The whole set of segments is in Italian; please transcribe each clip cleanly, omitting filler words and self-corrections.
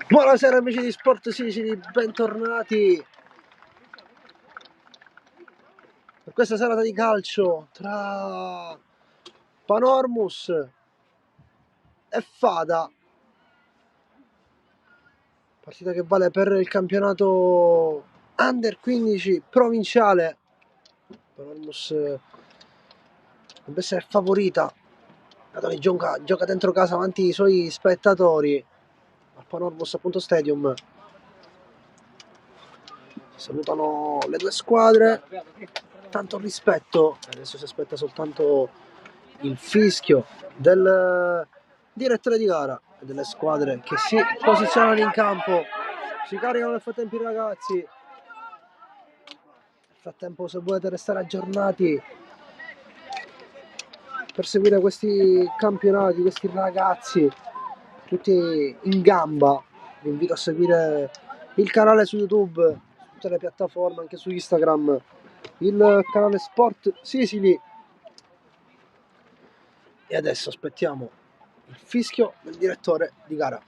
Buonasera amici di Sport Sicily, bentornati per questa serata di calcio tra Panormus e Fada, partita che vale per il campionato Under 15 provinciale. Panormus dovrebbe essere favorita, gioca dentro casa avanti i suoi spettatori al Panormus appunto Stadium. Salutano le due squadre, tanto rispetto, adesso si aspetta soltanto il fischio del direttore di gara e delle squadre che si posizionano in campo. Si caricano nel frattempo i ragazzi. Nel frattempo, se volete restare aggiornati per seguire questi campionati, questi ragazzi tutti in gamba, vi invito a seguire il canale su YouTube, su tutte le piattaforme, anche su Instagram, il canale Sport Sicily. E adesso aspettiamo il fischio del direttore di gara.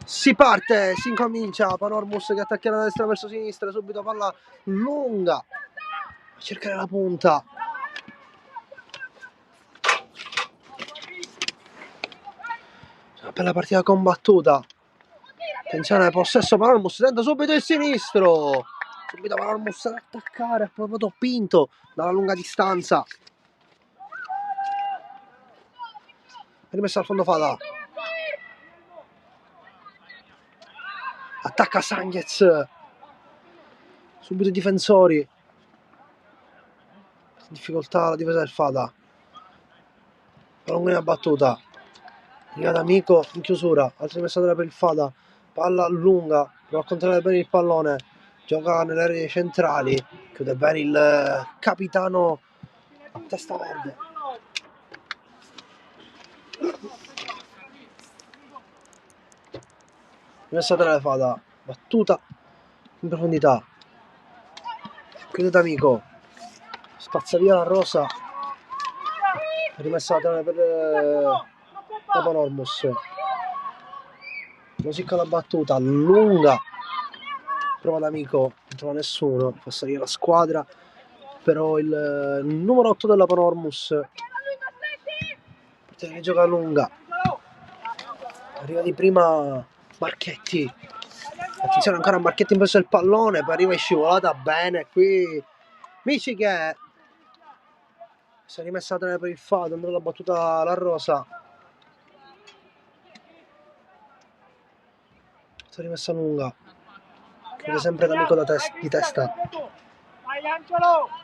Si parte, si incomincia. Panormus che attaccherà da destra verso sinistra, subito palla lunga a cercare la punta. Una bella partita combattuta. Attenzione, possesso Panormus, tenta subito il sinistro. Subito Panormus ad attaccare, ha provato Pinto dalla lunga distanza. Rimessa al fondo Fada. Attacca Sanghez. Subito i difensori. Difficoltà la difesa del Fada. Pallone battuta. Arrivata Amico in chiusura. Altra rimessa per il Fada. Palla lunga. Prova a controllare bene il pallone. Gioca nelle aree centrali. Chiude bene il capitano Testa Verde. Rimessa tra le Fada. Battuta in profondità. Chiude D'Amico. Spazza via la rosa. Rimessa per la Panormus. Così con la battuta lunga. Prova D'Amico, non trova nessuno. Fa salire la squadra. Però il numero 8 della Panormus che gioca lunga. Arriva di prima Marchetti. Attenzione ancora Marchetti in possesso del pallone. Poi arriva in scivolata bene. Qui Michiche. Si è rimessa a tenere per il Fado. Andrà la battuta la rosa. Si è rimessa lunga. Chiude sempre D'Amico di testa. Vai, lancialo!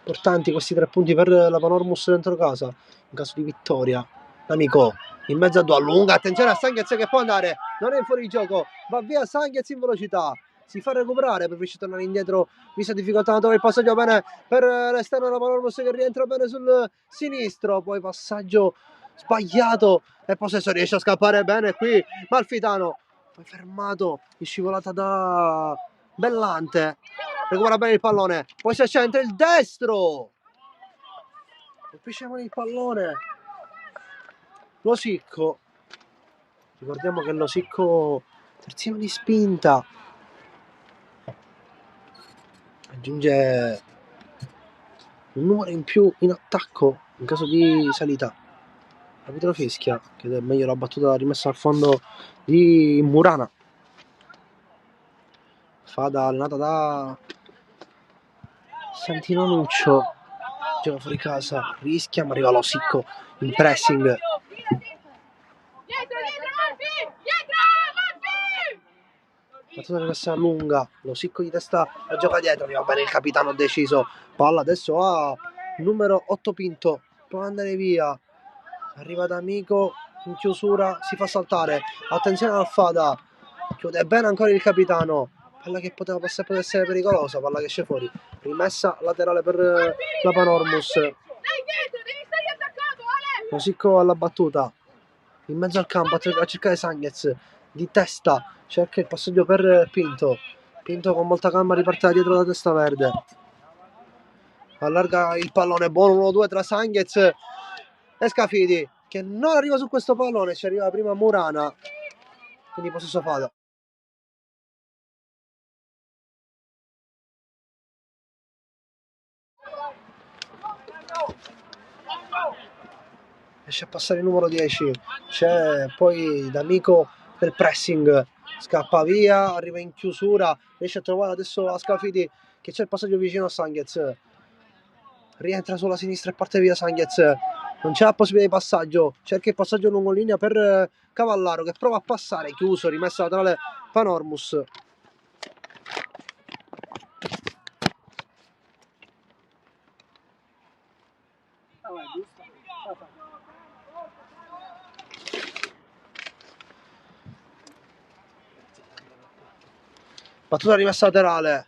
Importanti questi 3 punti per la Panormus dentro casa in caso di vittoria. Amico in mezzo a due, allunga, attenzione a Sanghez che può andare, non è fuori gioco, va via Sanghez in velocità, si fa recuperare per riuscire a tornare indietro, vista difficoltà, trova il passaggio bene per l'esterno della Panormus che rientra bene sul sinistro, poi passaggio sbagliato e possesso riesce a scappare bene qui Malfitano, poi fermato in scivolata da Bellante. Recupera bene il pallone, poi si accende il destro, colpisce con il pallone Losicco. Ricordiamo che Losicco terzino di spinta, aggiunge un numero in più in attacco in caso di salita. Arbitro fischia, che è meglio la battuta rimessa al fondo di Murana. Fada allenata da Santino Nuccio, gioca fuori casa, rischia ma arriva Losicco in pressing. battuta rimessa lunga, lo Sicco di testa la gioca dietro, va bene il capitano deciso, palla adesso a numero 8 Pinto, può andare via, arriva D'Amico in chiusura, si fa saltare, attenzione al Fada, chiude bene ancora il capitano, palla che poteva essere pericolosa, palla che esce fuori, rimessa laterale per la Panormus, lo Sicco alla battuta, in mezzo al campo a cercare Sanghez, di testa, cerca il passaggio per Pinto, Pinto con molta calma riparte da dietro la testa verde, allarga il pallone, buono 1-2 tra Sanghez e Scafidi, che non arriva su questo pallone, ci arriva prima Murana, quindi possesso Fada. Riesce a passare il numero 10, c'è poi D'Amico del pressing, scappa via, arriva in chiusura, riesce a trovare adesso a Scafidi che c'è il passaggio vicino a Sanghez, rientra sulla sinistra e parte via Sanghez, non c'è la possibilità di passaggio, cerca il passaggio lungo linea per Cavallaro che prova a passare, chiuso, rimessa laterale Panormus. Battuta rimessa laterale,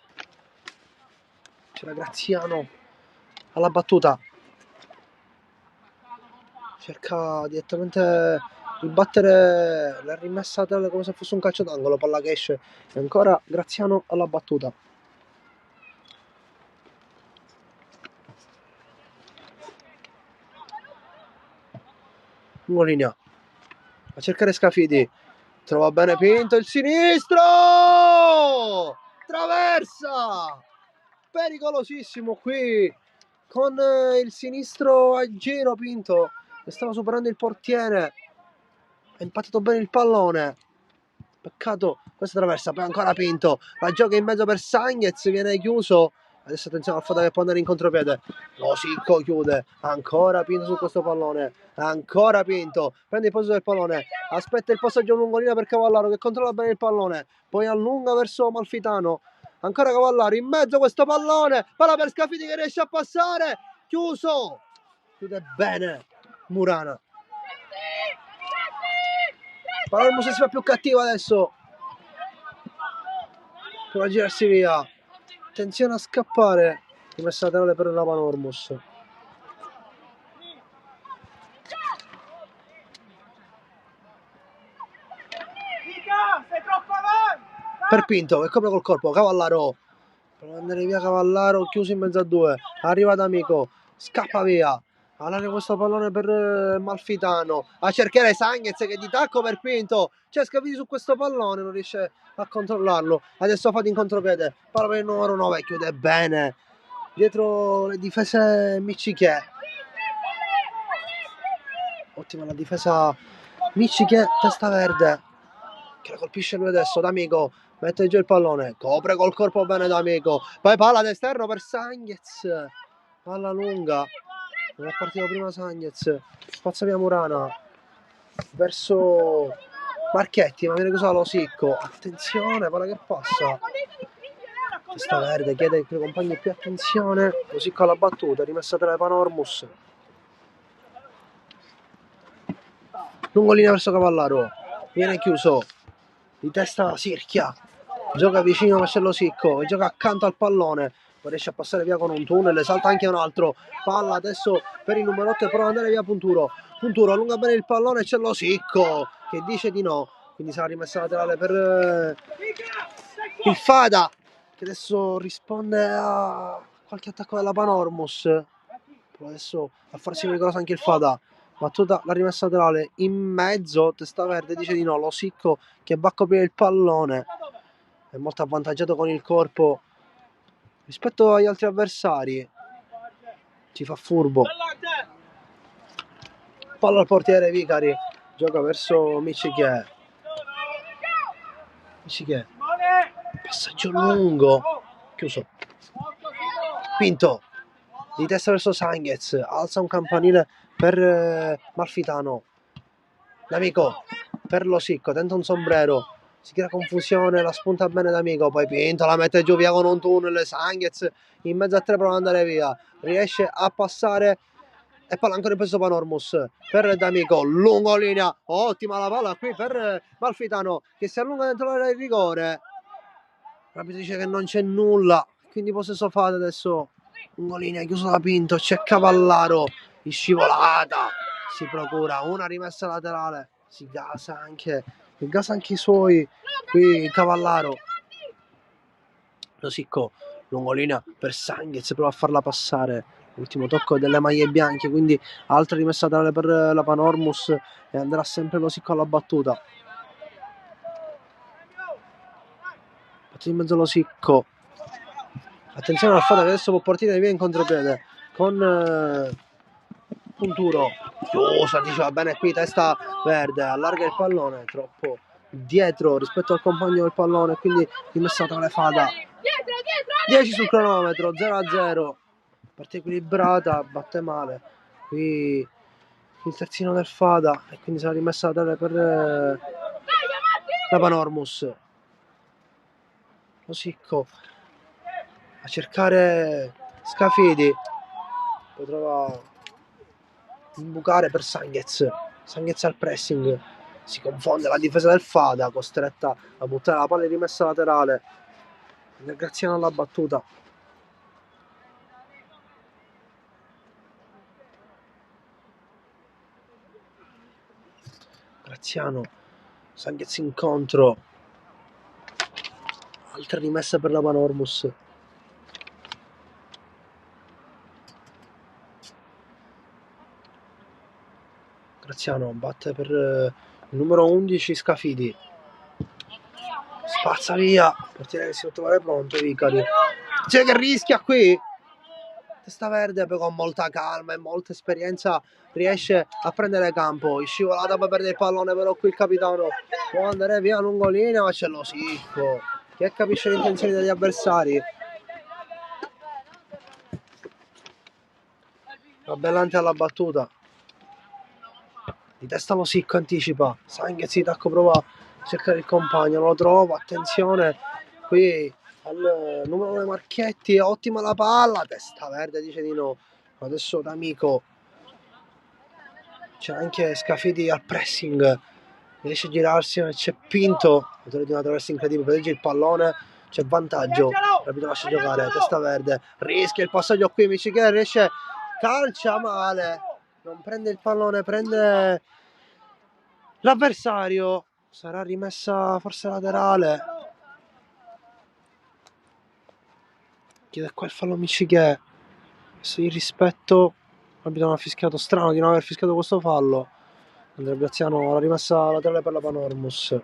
c'era Graziano alla battuta, cerca direttamente di battere la rimessa laterale come se fosse un calcio d'angolo, palla che esce e ancora Graziano alla battuta. Lungo linea a cercare Scafidi, trova bene Pinto, il sinistro, traversa, pericolosissimo qui con il sinistro a giro Pinto che stava superando il portiere, ha impattato bene il pallone, peccato questa traversa, poi ancora Pinto, la gioca in mezzo per Sanghez, viene chiuso, adesso attenzione al Fada che può andare in contropiede, lo Sicco chiude, ancora Pinto su questo pallone, ancora Pinto, prende il possesso del pallone, aspetta il passaggio lungolina per Cavallaro che controlla bene il pallone, poi allunga verso Amalfitano, ancora Cavallaro in mezzo a questo pallone, palla per Scafidi che riesce a passare, chiuso, chiude bene Murana. Panormus si fa più cattivo adesso, prova a girarsi via, attenzione a scappare, rimessa laterale per la Panormus. Per Pinto che copre col corpo, Cavallaro, prova ad andare via Cavallaro, chiuso in mezzo a due, arriva D'Amico, scappa via, all'aria questo pallone per Malfitano, a cercare Sanghez che di tacco per Pinto, c'è Scafidi su questo pallone, non riesce a controllarlo, adesso Fadi in contropiede, palla per il numero 9, chiude bene, dietro le difese Miccichè, ottima la difesa Miccichè, testa verde, che la colpisce lui adesso, D'Amico, mette giù il pallone, copre col corpo bene D'Amico, poi palla d'esterno per Sanghez, palla lunga, non è partito prima Sanghez, spazza via Murana, verso Marchetti, ma viene chiuso lo Sicco, attenzione, palla che passa, testa verde, chiede ai suoi compagni più attenzione, lo Sicco alla battuta, rimessa tra le Panormus, lungo linea verso Cavallaro, viene chiuso, di testa Sirchia, gioca vicino a Marcello Sicco, gioca accanto al pallone, poi riesce a passare via con un tunnel, salta anche un altro, palla adesso per il numero 8 e prova ad andare via Punturo, Punturo allunga bene il pallone, c'è lo Sicco che dice di no, quindi sarà rimessa laterale per il Fada che adesso risponde a qualche attacco della Panormus, adesso a farsi pericoloso anche il Fada, battuta la rimessa laterale in mezzo, testa verde dice di no, lo Sicco che va a coprire il pallone, è molto avvantaggiato con il corpo rispetto agli altri avversari, ci fa furbo, palla al portiere Vicari, gioca verso Miccichè, passaggio lungo, chiuso, Pinto di testa verso Sanghez, alza un campanile per Malfitano, D'Amico per lo Sicco, tenta un sombrero, si crea confusione, la spunta bene D'Amico, poi Pinto la mette giù via con un tunnel, Sanghez in mezzo a tre prova ad andare via, riesce a passare e palla ancora in peso Panormus per D'Amico, lungo linea, ottima la palla qui per Malfitano che si allunga dentro l'area di rigore, l'arbitro dice che non c'è nulla, quindi possesso fate adesso, lungo linea chiuso da Pinto, c'è Cavallaro in scivolata, si procura una rimessa laterale, si gasa anche i suoi qui Cavallaro, Rosicco lungo linea per Sanghez, prova a farla passare, ultimo tocco delle maglie bianche, quindi altra rimessa laterale per la Panormus e andrà sempre Rosicco alla battuta, in mezzo Rosicco, attenzione al fatto che adesso può partire via in contropiede con Punturo, chiusa, diceva bene qui, testa verde, allarga il pallone, troppo dietro rispetto al compagno del pallone, quindi rimessa tra le Fada, 10 sul cronometro, 0-0, parte equilibrata, batte male, qui il terzino del Fada e quindi sarà rimessa la per la Panormus. Rosicco a cercare Scafidi, poi trova imbucare per Sanghez al pressing, si confonde la difesa del Fada, costretta a buttare la palla in rimessa laterale, Graziano alla battuta, Graziano, Sanghez incontro, altra rimessa per la Panormus, Graziano batte per il numero 11 Scafidi, spazza via, portiere che si trovare pronto Vicari, c'è che rischia qui, testa verde poi con molta calma e molta esperienza riesce a prendere campo, in scivolata poi perde il pallone, però qui il capitano può andare via lungo linea, ma c'è Rosicco che capisce le intenzioni degli avversari, Rabellante alla battuta, di testa Rosicco anticipa, Sanghez di tacco prova a cercare il compagno, non lo trova, attenzione qui al numero 9 Marchetti, ottima la palla, testa verde dice di no, adesso D'Amico, c'è anche Scafidi al pressing, riesce a girarsi, c'è Pinto, autore di una traversa incredibile, protegge il pallone, c'è vantaggio, Rapido lascia giocare, testa verde, rischia il passaggio qui, Michichè riesce, calcia male, non prende il pallone, prende l'avversario, sarà rimessa forse laterale, chiede qua il fallo Michichè, adesso il rispetto, l'arbitro non ha fischiato, strano di non aver fischiato questo fallo, Andrea Graziano la rimessa laterale per la Panormus.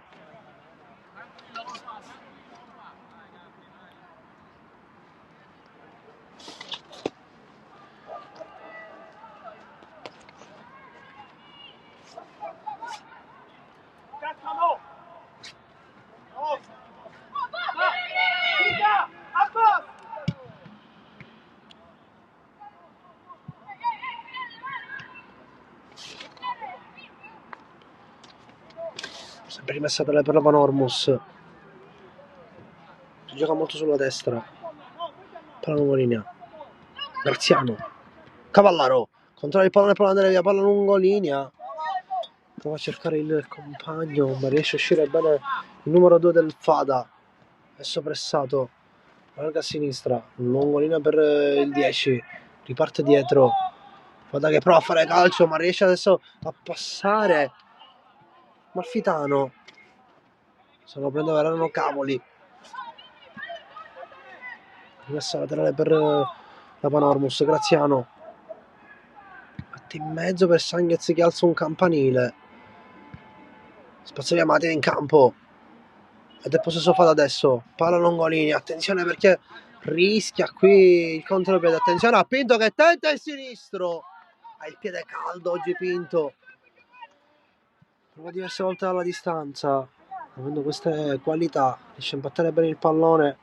Sempre rimessa per la Panormus, si gioca molto sulla destra, palla lungo linea, Graziano, Cavallaro, controlla il pallone per andare via, palla lungo linea, prova a cercare il compagno ma riesce a uscire bene il numero 2 del Fada, adesso pressato, larga a sinistra, lungo linea per il 10, riparte dietro, Fada che prova a fare calcio ma riesce adesso a passare, Malfitano, se lo prendeva erano cavoli, rimessa laterale per la Panormus, Graziano, mette in mezzo per Sanghez che alza un campanile, spazio via Mateo in campo ed è possesso Fada adesso, palla Longolini, attenzione perché rischia qui il contropiede, attenzione a Pinto che tenta il sinistro, ha il piede caldo oggi Pinto, prova diverse volte dalla distanza, avendo queste qualità riesce a impattare bene il pallone,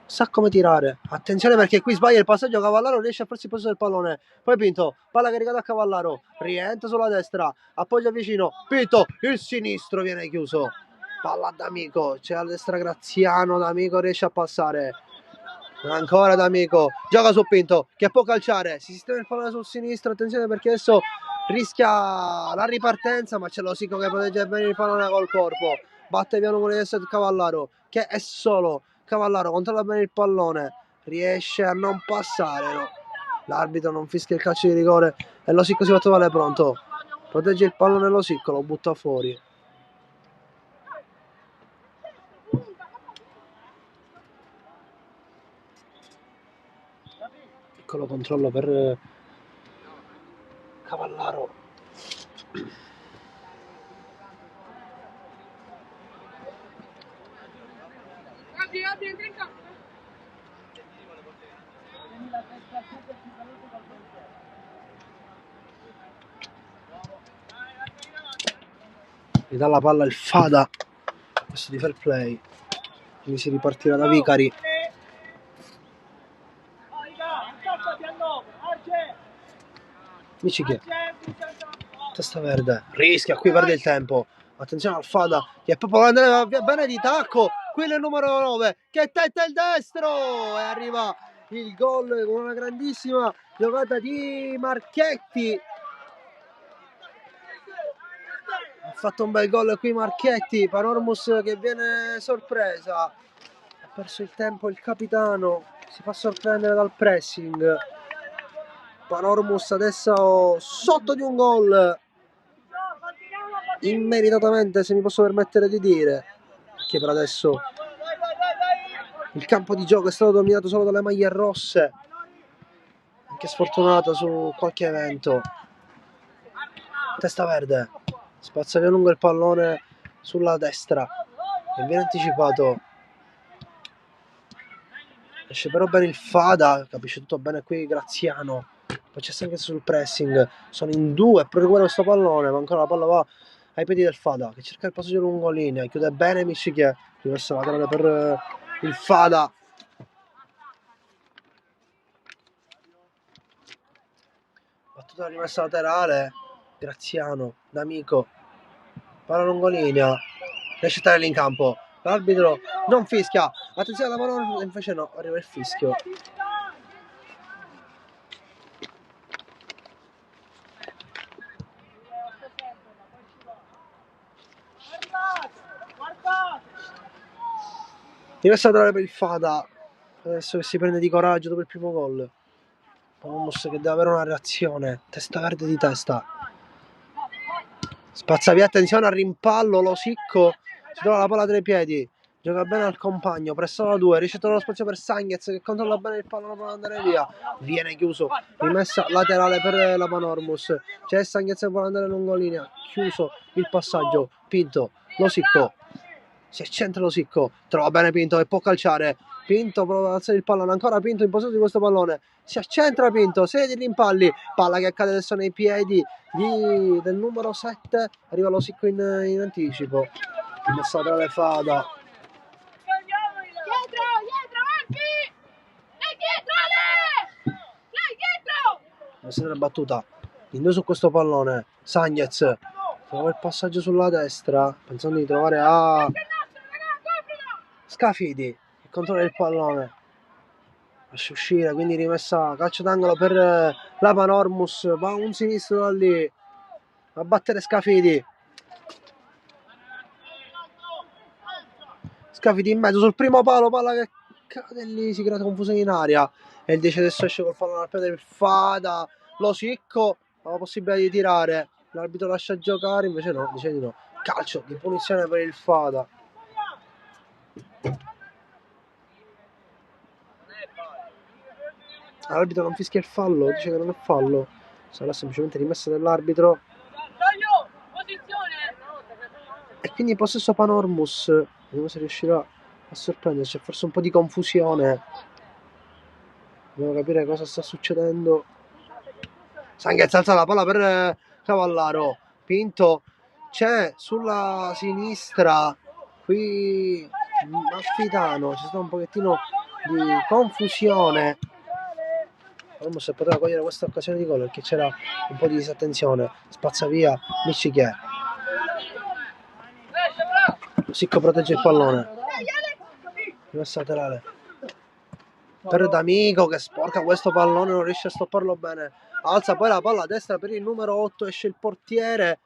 sa come tirare, attenzione perché qui sbaglia il passaggio, Cavallaro riesce a farsi il possesso del pallone, poi Pinto, palla caricata a Cavallaro, rientra sulla destra, appoggia vicino, Pinto, il sinistro viene chiuso, palla D'Amico, c'è a destra Graziano, D'Amico riesce a passare, ancora D'Amico, gioca su Pinto che può calciare, si sistema il pallone sul sinistro, attenzione perché adesso rischia la ripartenza, ma c'è Losico che protegge bene il pallone col corpo, batte via numero 7 Cavallaro, che è solo Cavallaro, controlla bene il pallone, riesce a non passare, no? L'arbitro non fischia il calcio di rigore e Losico si va a trovare pronto, protegge il pallone Losico, lo butta fuori. Piccolo controllo per Cavallaro. Gli dà la palla il Fada, questo di fair play, quindi si ripartirà da Vicari. Michiche, testa verde, rischia, qui perde il tempo, attenzione al Fada che proprio vuole andare via bene di tacco, qui il numero 9 che tenta il destro e arriva il gol con una grandissima giocata di Marchetti. Ha fatto un bel gol qui Marchetti, Panormus che viene sorpresa, ha perso il tempo il capitano, si fa sorprendere dal pressing. Panormus adesso sotto di un gol, immeritatamente se mi posso permettere di dire, che per adesso il campo di gioco è stato dominato solo dalle maglie rosse, anche sfortunato su qualche evento. Testa verde, spazza via lungo il pallone sulla destra e viene anticipato, esce però bene il Fada, capisce tutto bene qui Graziano, poi c'è anche sul pressing, sono in due per recuperare questo pallone, ma ancora la palla va ai piedi del Fada che cerca il passaggio lungo linea, chiude bene Michiche, rimessa laterale per il Fada. Battuta rimessa laterale, Graziano, D'Amico, palla lungo linea, riesce a stare lì in campo, l'arbitro non fischia, attenzione alla mano, invece no, arriva il fischio. Rimessa laterale per il Fada, adesso che si prende di coraggio dopo il primo gol. Panormus che deve avere una reazione, testa verde di testa, spazza via, attenzione al rimpallo, Losicco si trova la palla tra i piedi, gioca bene al compagno, pressa la 2, riesce a trovare lo spazio per Sanghez che controlla bene il pallone per andare via, viene chiuso, rimessa laterale per la Panormus, c'è Sanghez che vuole andare lungo linea, chiuso il passaggio, Pinto, Losicco, si accentra Losicco, trova bene Pinto che può calciare, Pinto prova ad alzare il pallone, ancora Pinto in possesso di questo pallone, si accentra Pinto, serie di rimpalli, palla che cade adesso nei piedi del numero 7, arriva Losicco in anticipo, messa tra le Fada. La serie battuta, in due su questo pallone, Sanghez trova il passaggio sulla destra, pensando di trovare a Scafidi che controlla il pallone, lascia uscire, quindi rimessa calcio d'angolo per la Panormus, va un sinistro da lì a battere Scafidi, Scafidi in mezzo sul primo palo, palla che cade lì, si crea confusione in aria e il 10 adesso esce col pallone al piede del Fada, Losicco ha la possibilità di tirare, l'arbitro lascia giocare, invece no, dice di no, calcio di punizione per il Fada. L'arbitro non fischia il fallo, dice che non è fallo, sarà semplicemente rimessa dell'arbitro e quindi possesso Panormus, vediamo se riuscirà a sorprenderci, c'è forse un po' di confusione, dobbiamo capire cosa sta succedendo. Sanghez alza la palla per Cavallaro, Pinto c'è sulla sinistra, qui Malfitano, c'è stato un pochettino di confusione. Panormus poteva cogliere questa occasione di gol perché c'era un po' di disattenzione, spazza via Michiche, Sicco protegge il pallone. Rimessa laterale per D'Amico che sporca questo pallone, non riesce a stopparlo bene. Alza poi la palla a destra per il numero 8, esce il portiere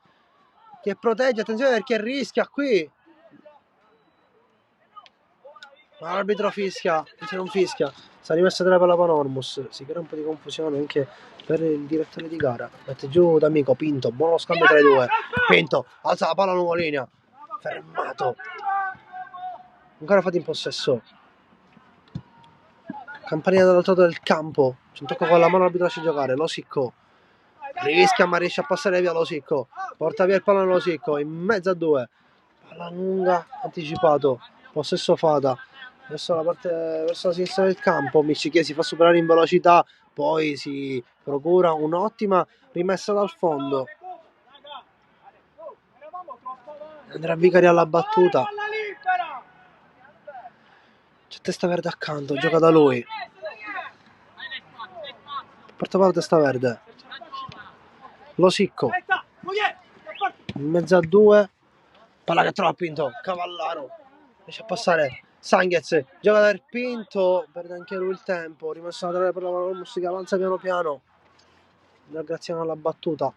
che protegge, attenzione perché rischia qui. Ma l'arbitro fischia, se non fischia, sta rimessa della palla Panormus, si crea un po' di confusione anche per il direttore di gara. Mette giù D'Amico, Pinto, buono scambio tra i due. Pinto, alza la palla lungo linea, fermato. Ancora fate in possesso. Campanina dall'altro lato del campo, c'è un tocco con la mano, l'arbitro lascia giocare. Losicco rischia ma riesce a passare via Losicco, porta via il pallone Losicco, in mezzo a due, palla lunga, anticipato, possesso Fata, verso la parte, verso la sinistra del campo. Miccichie si fa superare in velocità, poi si procura un'ottima rimessa dal fondo. Andrà Vicari alla battuta, c'è Testa Verde accanto, gioca da lui, porta palla Testa Verde, Losicco in mezzo a due, palla che trova Pinto, Cavallaro riesce a passare, Sanghez gioca dal Pinto, perde anche lui il tempo, rimessa laterale per la Panormus che avanza piano piano, da Graziano alla battuta.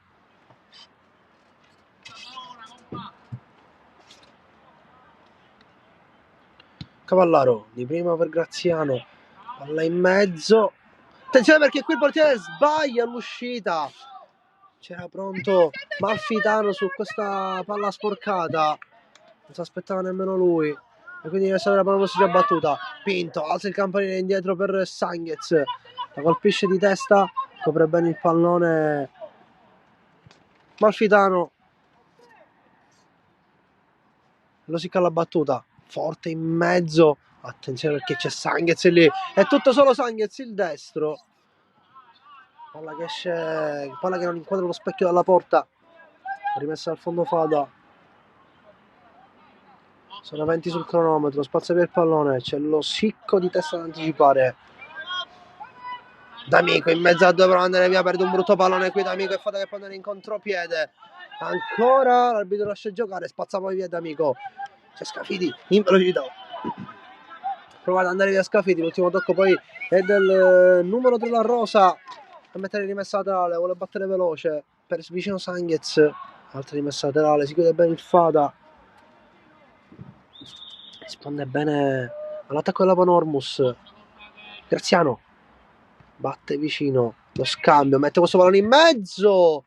Cavallaro di prima per Graziano, palla in mezzo, attenzione perché qui il portiere sbaglia l'uscita, c'era pronto Malfitano su questa palla sporcata, non si aspettava nemmeno lui e quindi rimessa della palla già battuta. Pinto alza il campanile indietro per Sanghez, la colpisce di testa, copre bene il pallone Malfitano, Losicco alla battuta, forte in mezzo, attenzione perché c'è Sanghez lì, è tutto solo Sanghez il destro, palla che esce, palla che non inquadra lo specchio dalla porta, rimessa al fondo Fada. Sono 20 sul cronometro, spazia via il pallone, c'è Losicco di testa da anticipare. D'Amico in mezzo a due per andare via, perde un brutto pallone qui D'Amico e Fata che può andare in contropiede. Ancora l'arbitro lascia giocare, spazza poi via D'Amico. C'è Scafidi in velocità. Prova ad andare via Scafidi, l'ultimo tocco poi è del numero 3 La Rosa a mettere rimessa laterale, vuole battere veloce per vicino Sanghez, altra rimessa laterale, si chiude bene il Fata, risponde bene all'attacco della Panormus. Graziano batte vicino, lo scambio, mette questo pallone in mezzo,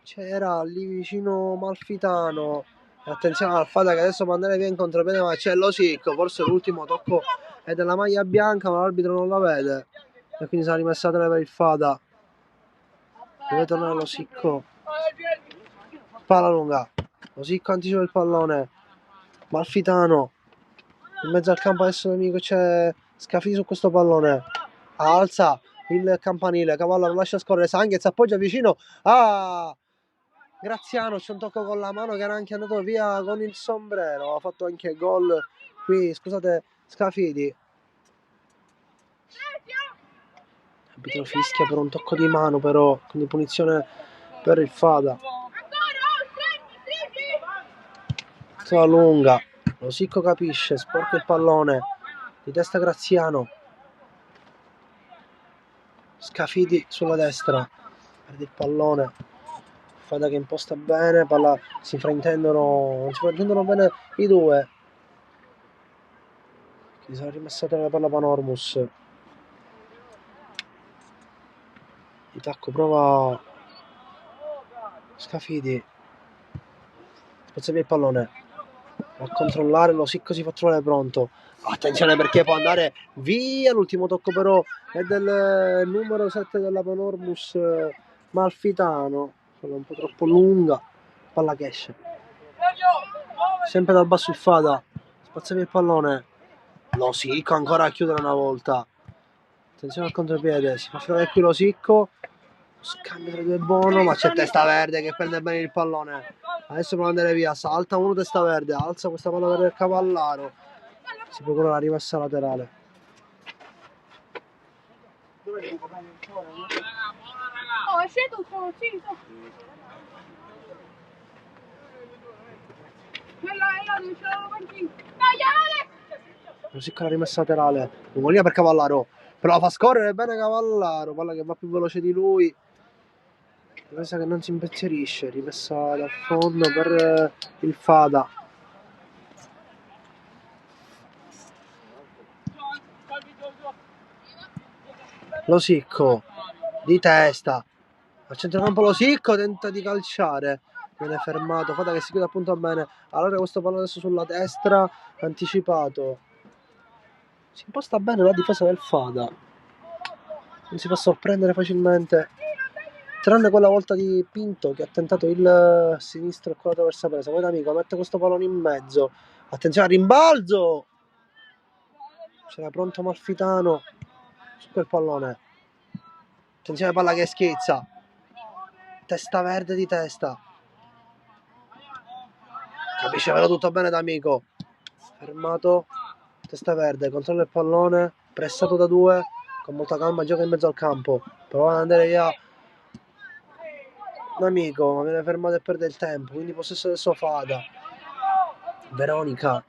c'era lì vicino Malfitano, attenzione al Fata che adesso può andare via in contropiede ma c'è Losicco, forse l'ultimo tocco è della maglia bianca ma l'arbitro non la vede e quindi sarà rimessa per il Fata, deve tornare Losicco, palla lunga, Losicco anticipa il pallone, Malfitano in mezzo al campo, adesso l'amico c'è Scafidi su questo pallone, alza il campanile, Cavallaro lascia scorrere, Sanghez appoggia vicino a Graziano, c'è un tocco con la mano che era anche andato via con il sombrero, ha fatto anche gol qui, scusate, Scafidi. L'arbitro fischia per un tocco di mano però, quindi punizione per il Fada. Sola lunga, Losicco capisce, sporca il pallone, di testa Graziano. Scafidi sulla destra, perde il pallone, Fada che imposta bene, palla, si fraintendono bene i due. Che sarà rimessa per la Panormus. Di tacco prova Scafidi, spezza via il pallone, a controllare, Losicco si fa trovare pronto. Attenzione perché può andare via, l'ultimo tocco però è del numero 7 della Panormus, Malfitano, quella un po' troppo lunga, palla che esce. Sempre dal basso il Fada, spazza via il pallone, Losicco ancora a chiudere una volta. Attenzione al contropiede, si fa fare qui Losicco, scambio tra i due buono, ma c'è Testa Verde che prende bene il pallone. Adesso può andare via, salta uno Testa Verde, alza questa palla per il Cavallaro, si procura la rimessa laterale. Oh, è tutto, sì. Quella è Rosicco la rimessa laterale. Lungolina per Cavallaro. Però la fa scorrere bene Cavallaro. Palla che va più veloce di lui. Difesa che non si impensierisce. Rimessa dal fondo per il Fada. Losicco di testa. Al centrocampo Losicco tenta di calciare. Viene fermato. Fada che si chiude appunto bene. Allora questo pallone adesso sulla destra. Anticipato. Si imposta bene la difesa del Fada. Non si fa sorprendere facilmente. Tranne quella volta di Pinto che ha tentato il sinistro e quello attraverso la presa. Poi D'Amico mette questo pallone in mezzo. Attenzione al rimbalzo. C'era pronto Malfitano su quel pallone. Attenzione palla che schizza. Testa verde di testa. Capisce però tutto bene D'Amico. Fermato. Testa verde. Controlla il pallone. Pressato da due. Con molta calma gioca in mezzo al campo. Prova ad andare via D'Amico, ma viene fermato e perde il tempo. Quindi possesso del suo Fada. Veronica.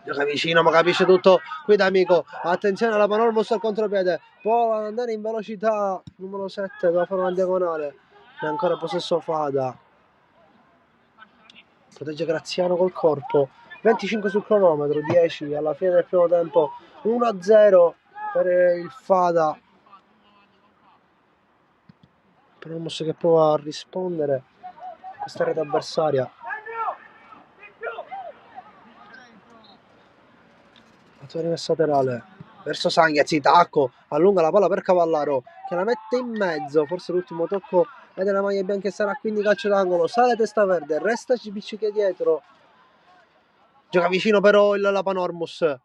Gioca vicino ma capisce tutto qui D'Amico. Attenzione alla Panormus al contropiede. Può andare in velocità. Numero 7 doveva fare una diagonale. E ancora possesso Fada. Protegge Graziano col corpo. 25 sul cronometro, 10 alla fine del primo tempo. 1-0 per il Fada. Panormus che prova a rispondere a questa rete avversaria. La rimessa laterale verso Sanghezzi, tacco, allunga la palla per Cavallaro che la mette in mezzo, forse l'ultimo tocco è della maglia bianca e sarà quindi calcio d'angolo. Sale testa verde, resta Cipicciche dietro, gioca vicino però la Panormus,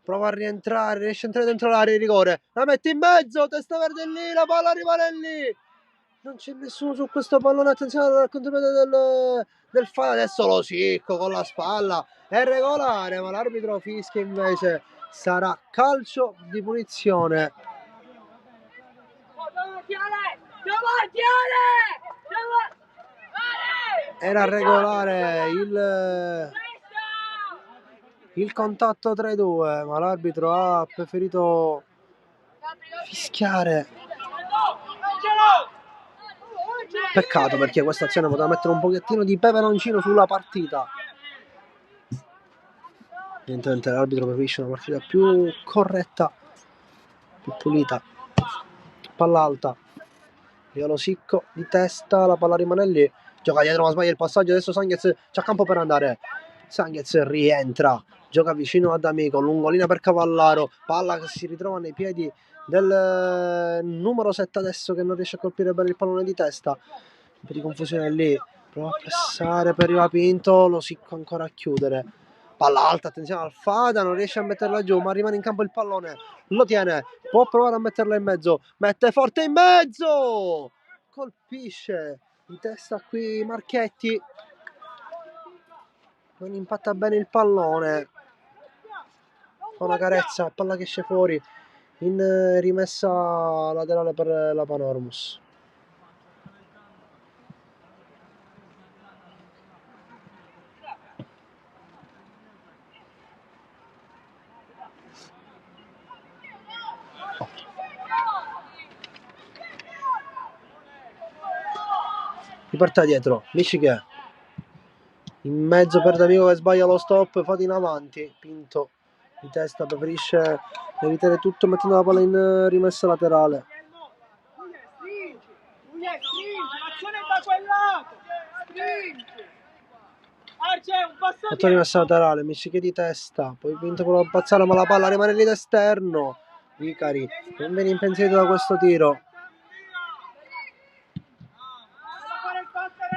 prova a rientrare, riesce a entrare dentro l'area di rigore, la mette in mezzo, testa verde lì, la palla rimane lì, non c'è nessuno su questo pallone. Attenzione al contropiede del Fada, adesso Losicco con la spalla, è regolare ma l'arbitro fischia invece. Sarà calcio di punizione. Era regolare il contatto tra i due, ma l'arbitro ha preferito fischiare. Peccato perché questa azione poteva mettere un pochettino di peperoncino sulla partita. Evidentemente l'arbitro preferisce una partita più corretta, più pulita. Palla alta, Losicco di testa, la palla rimane lì, gioca dietro ma sbaglia il passaggio, adesso Sanghez c'ha campo per andare, Sanghez rientra, gioca vicino ad D'Amico, lungolina per Cavallaro, palla che si ritrova nei piedi del numero 7 adesso che non riesce a colpire bene il pallone di testa, un po' di confusione lì, prova a pressare per Riva Pinto, Losicco ancora a chiudere. Palla alta, attenzione al Fada, non riesce a metterla giù, ma rimane in campo il pallone. Lo tiene, può provare a metterla in mezzo. Mette forte in mezzo! Colpisce in testa qui Marchetti. Non impatta bene il pallone. Fa una carezza, palla che esce fuori. In rimessa laterale per la Panormus. Riparta dietro, Michiche in mezzo per D'Amico che sbaglia lo stop, Fate in avanti, Pinto di testa preferisce evitare tutto mettendo la palla in rimessa laterale. Fatto rimessa laterale, Michiche di testa, poi Pinto prova a pazzare ma la palla rimane lì d'esterno. Vicari non viene impensierito da questo tiro.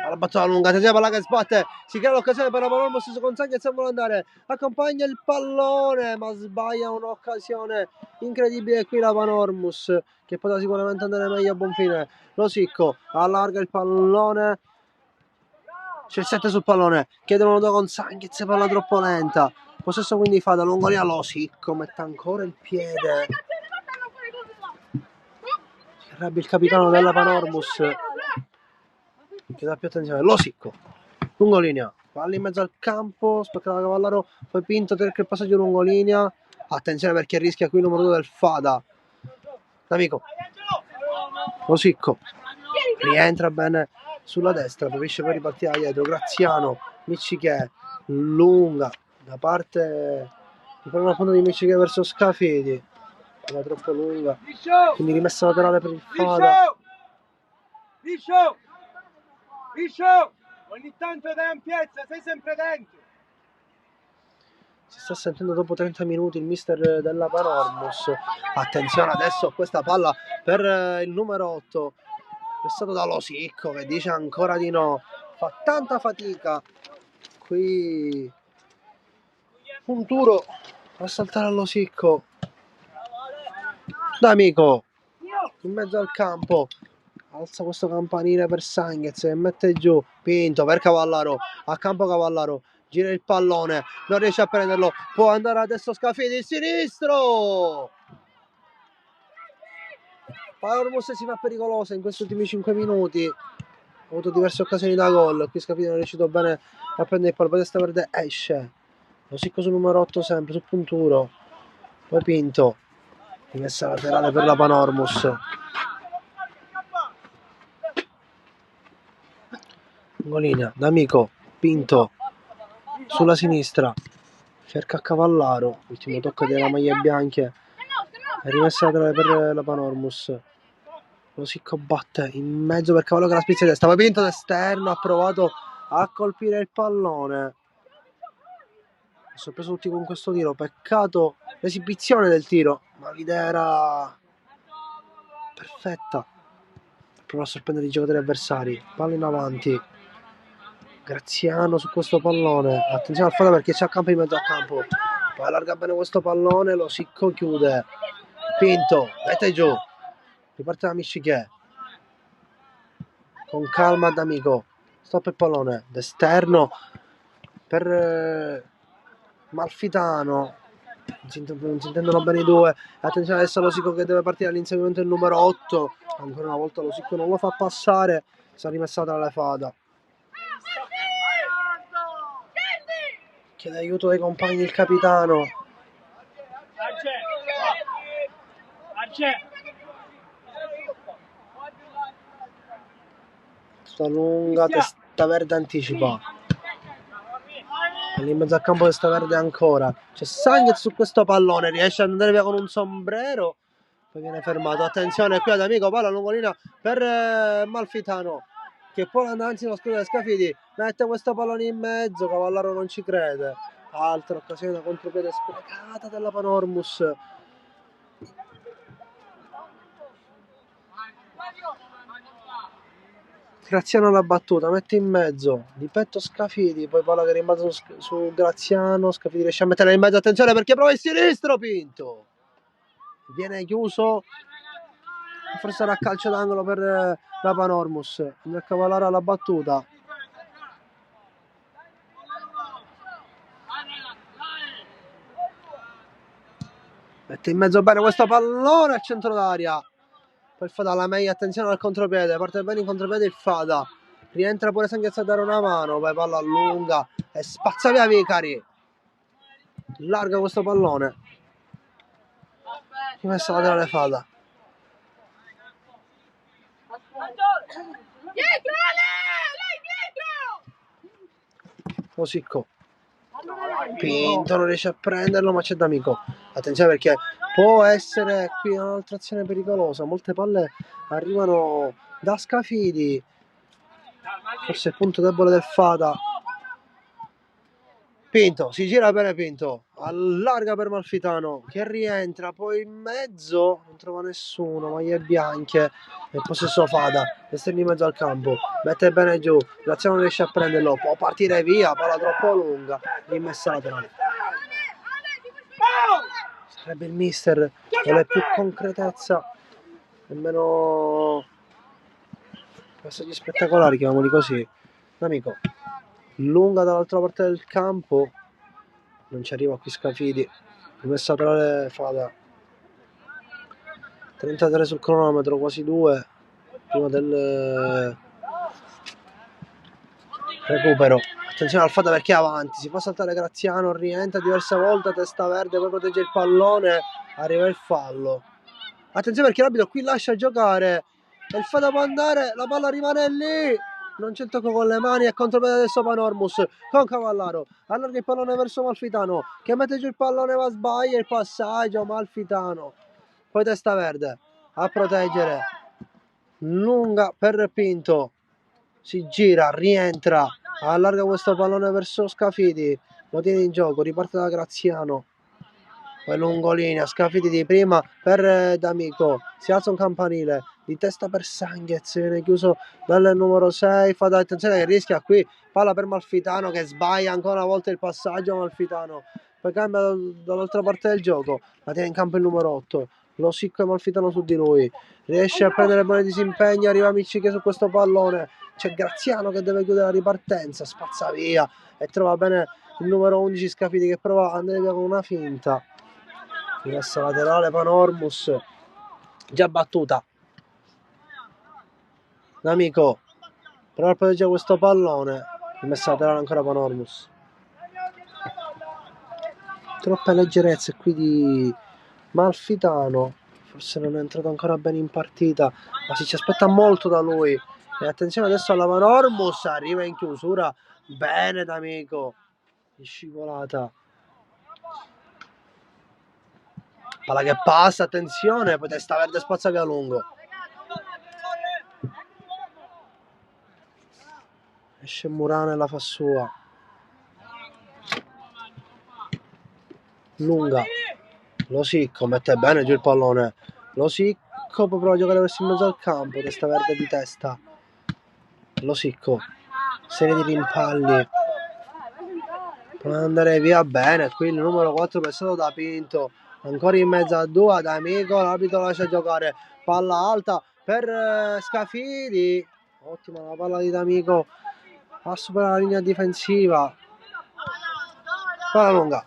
La battuta lunga, attenzione palla che sbatte, si crea l'occasione per la Panormus con Sanghez e vuole andare, accompagna il pallone ma sbaglia un'occasione incredibile qui la Panormus che poteva sicuramente andare meglio a buon fine. Losicco allarga il pallone, c'è il 7 sul pallone, chiedono con Sanghez, palla troppo lenta, possesso quindi fa da lungolina, Losicco mette ancora il piede, si arrabbia il capitano della Panormus che dà più attenzione. Losicco, lungolinea, palla in mezzo al campo, spaccata da Cavallaro, poi Pinto cerca il passaggio lungo linea, attenzione perché rischia qui il numero 2 del Fada, D'Amico, Rosicco, rientra bene sulla destra, preferisce poi ripartire da dietro, Graziano, Miccichè, lunga, da parte di prima punta di Miccichè verso Scafidi, era troppo lunga, quindi rimessa laterale per il Fada. Liscio, ogni tanto dai ampiezza, sei sempre dentro. Si sta sentendo dopo 30 minuti il mister della Panormus. Attenzione adesso a questa palla per il numero 8, pressato da Losicco che dice ancora di no, fa tanta fatica qui Punturo a saltare a Losicco. D'Amico in mezzo al campo, alza questo campanile per Sanghez e mette giù Pinto per Cavallaro, a campo Cavallaro, gira il pallone, non riesce a prenderlo, può andare adesso Scafidi, il sinistro! Panormus si fa pericolosa in questi ultimi 5 minuti, ha avuto diverse occasioni da gol, qui Scafidi non è riuscito bene a prendere il pallone, poi testa verde esce, Losicco sul numero 8 sempre, su Punturo, poi Pinto, rimessa laterale per la Panormus. Linea, D'Amico, Pinto sulla sinistra, cerca Cavallaro, ultimo tocco della maglia bianche, è rimessa laterale per la Panormus, Rosicco batte in mezzo per Cavallaro che la spizia di testa, poi Pinto d'esterno ha provato a colpire il pallone, ha sorpreso tutti con questo tiro, peccato l'esibizione del tiro, ma l'idea era perfetta, prova a sorprendere i giocatori avversari, palla in avanti, Graziano su questo pallone, attenzione al Fada perché c'è a campo in mezzo al campo, poi allarga bene questo pallone, Losicco chiude, Pinto, mette giù, riparte da Miccichè, con calma D'Amico, stop il pallone, d'esterno per Malfitano, non si intendono bene i due, attenzione adesso Losicco che deve partire all'inseguimento del numero 8, ancora una volta Losicco non lo fa passare, si è rimessa tra le Fada. Chiede aiuto dai compagni il capitano. Sta lunga, testa verde anticipa. Lì in mezzo al campo testa verde ancora. C'è Sanghez su questo pallone, riesce ad andare via con un sombrero. Poi viene fermato. Attenzione qui ad Amico, palla lungolina per Malfitano. Che poi andare anzi lo scudo di Scafidi. Mette questo pallone in mezzo, Cavallaro non ci crede. Altra occasione da contropiede sprecata della Panormus. Graziano alla battuta, mette in mezzo, di petto Scafidi, poi palla che rimbalza su Graziano, Scafidi riesce a metterla in mezzo, attenzione perché prova il sinistro Pinto. Viene chiuso, forse sarà calcio d'angolo per la Panormus, andrà a Cavallaro alla battuta. Mette in mezzo bene questo pallone al centro d'area. Poi Fada la meglio, attenzione al contropiede, parte bene in contropiede il Fada. Rientra pure Sanghezza a dare una mano, poi palla lunga e spazza via Vicari. Larga questo pallone. Rimessa laterale Fada. Dietro, lei dietro! Rosicco. Pinto non riesce a prenderlo, ma c'è D'Amico. Attenzione perché può essere qui un'altra azione pericolosa. Molte palle arrivano da Scafidi. Forse il punto debole del Fada. Pinto, si gira bene Pinto, allarga per Malfitano che rientra, poi in mezzo non trova nessuno, maglie bianche e possesso Fada, esterni in mezzo al campo, mette bene giù, Graziano non riesce a prenderlo, può partire via, palla troppo lunga, rimessa laterale. Sarebbe il mister, vuole più concretezza e meno passaggi spettacolari, chiamiamoli così. Amico. Lunga dall'altra parte del campo, non ci arriva qui Scafidi, rimessa tra le Fada, 33 sul cronometro, quasi 2 prima recupero, attenzione al Fada perché è avanti, si fa saltare Graziano, rientra diverse volte, testa verde, poi protegge il pallone, arriva il fallo. Attenzione perché l'arbitro qui lascia giocare e il Fada può andare, la palla rimane lì, non c'è il tocco con le mani e contropiede adesso Panormus con Cavallaro, allarga il pallone verso Malfitano che mette giù il pallone ma sbaglia il passaggio, Malfitano, poi testa verde a proteggere, lunga per Pinto, si gira, rientra, allarga questo pallone verso Scafidi, lo tiene in gioco, riparte da Graziano, poi lungolinea, Scafidi di prima per D'Amico, si alza un campanile, di testa per Sanghez, viene chiuso dal numero 6, fa da attenzione che rischia qui, palla per Malfitano che sbaglia ancora una volta il passaggio, Malfitano, poi cambia dall'altra parte del gioco, la tiene in campo il numero 8, lo sicco e Malfitano su di lui, riesce a prendere buoni disimpegni, arriva Micciche su questo pallone, c'è Graziano che deve chiudere la ripartenza, spazza via e trova bene il numero 11 Scafidi che prova ad andare via con una finta, rimessa laterale Panormus, già battuta D'Amico, prova a proteggere questo pallone, rimessa laterale ancora Panormus, troppe leggerezze qui di Malfitano, forse non è entrato ancora bene in partita, ma si ci aspetta molto da lui. E attenzione adesso alla Panormus, arriva in chiusura bene D'Amico, scivolata, palla che passa, attenzione, poi testa verde spazza via lungo, esce Murano e la fa sua, lunga, lo Sicco mette bene giù il pallone, lo Sicco poi prova a giocare verso in mezzo al campo, testa verde di testa, lo Sicco, serie di rimpalli, può andare via bene, qui il numero 4 passato da Pinto, ancora in mezzo a due D'Amico, l'arbitro lascia giocare, palla alta per Scafidi, ottima la palla di D'Amico, a superare la linea difensiva, palla lunga,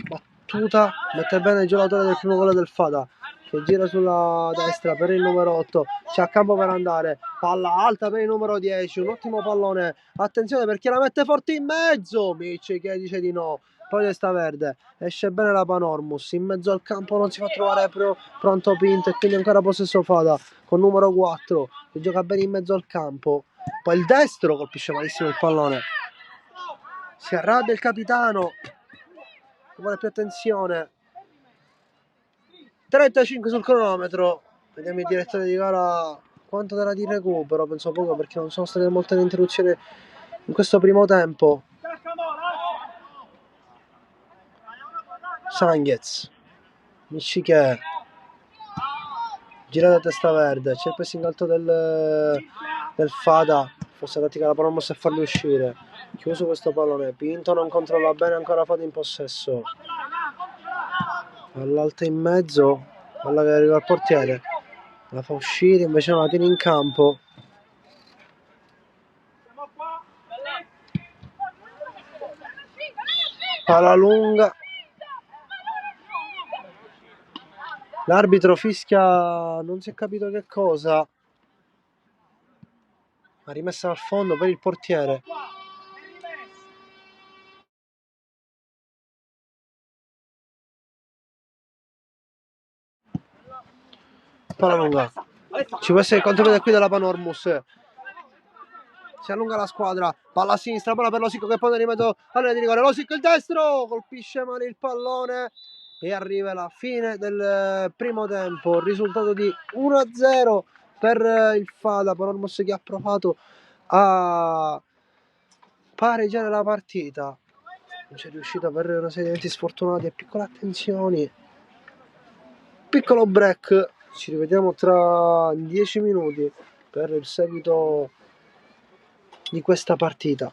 battuta, mette bene il giocatore del primo gol del Fada, che gira sulla destra per il numero 8, c'è campo per andare, palla alta per il numero 10, un ottimo pallone, attenzione perché la mette forte in mezzo, Micci che dice di no, poi testa verde, esce bene la Panormus, in mezzo al campo non si fa trovare pronto Pinto e quindi ancora possesso Fada con numero 4 che gioca bene in mezzo al campo, poi il destro colpisce malissimo il pallone, si arrabbia il capitano, vuole più attenzione, 35 sul cronometro, vediamo il direttore di gara quanto darà di recupero, penso poco perché non sono state molte interruzioni in questo primo tempo. Sanghez, Micciche, girata a testa verde, c'è il pressing alto del Fada, forse tattica la Panormus a farli uscire, chiuso questo pallone, Pinto non controlla bene, ancora Fada in possesso, all'alta in mezzo, palla che arriva al portiere, la fa uscire, invece non la tiene in campo, palla lunga, l'arbitro fischia, non si è capito che cosa, ha rimessa al fondo per il portiere. Palla lunga, ci può essere il contropiede qui della Panormus, si allunga la squadra, palla a sinistra, palla per Losico che pone di mezzo all'area di rigore, Losico il destro, colpisce male il pallone e arriva la fine del primo tempo, risultato di 1-0 per il Fada, Panormus che ha provato a pareggiare la partita, non c'è riuscito per una serie di eventi sfortunati e piccole attenzioni, piccolo break, ci rivediamo tra 10 minuti per il seguito di questa partita.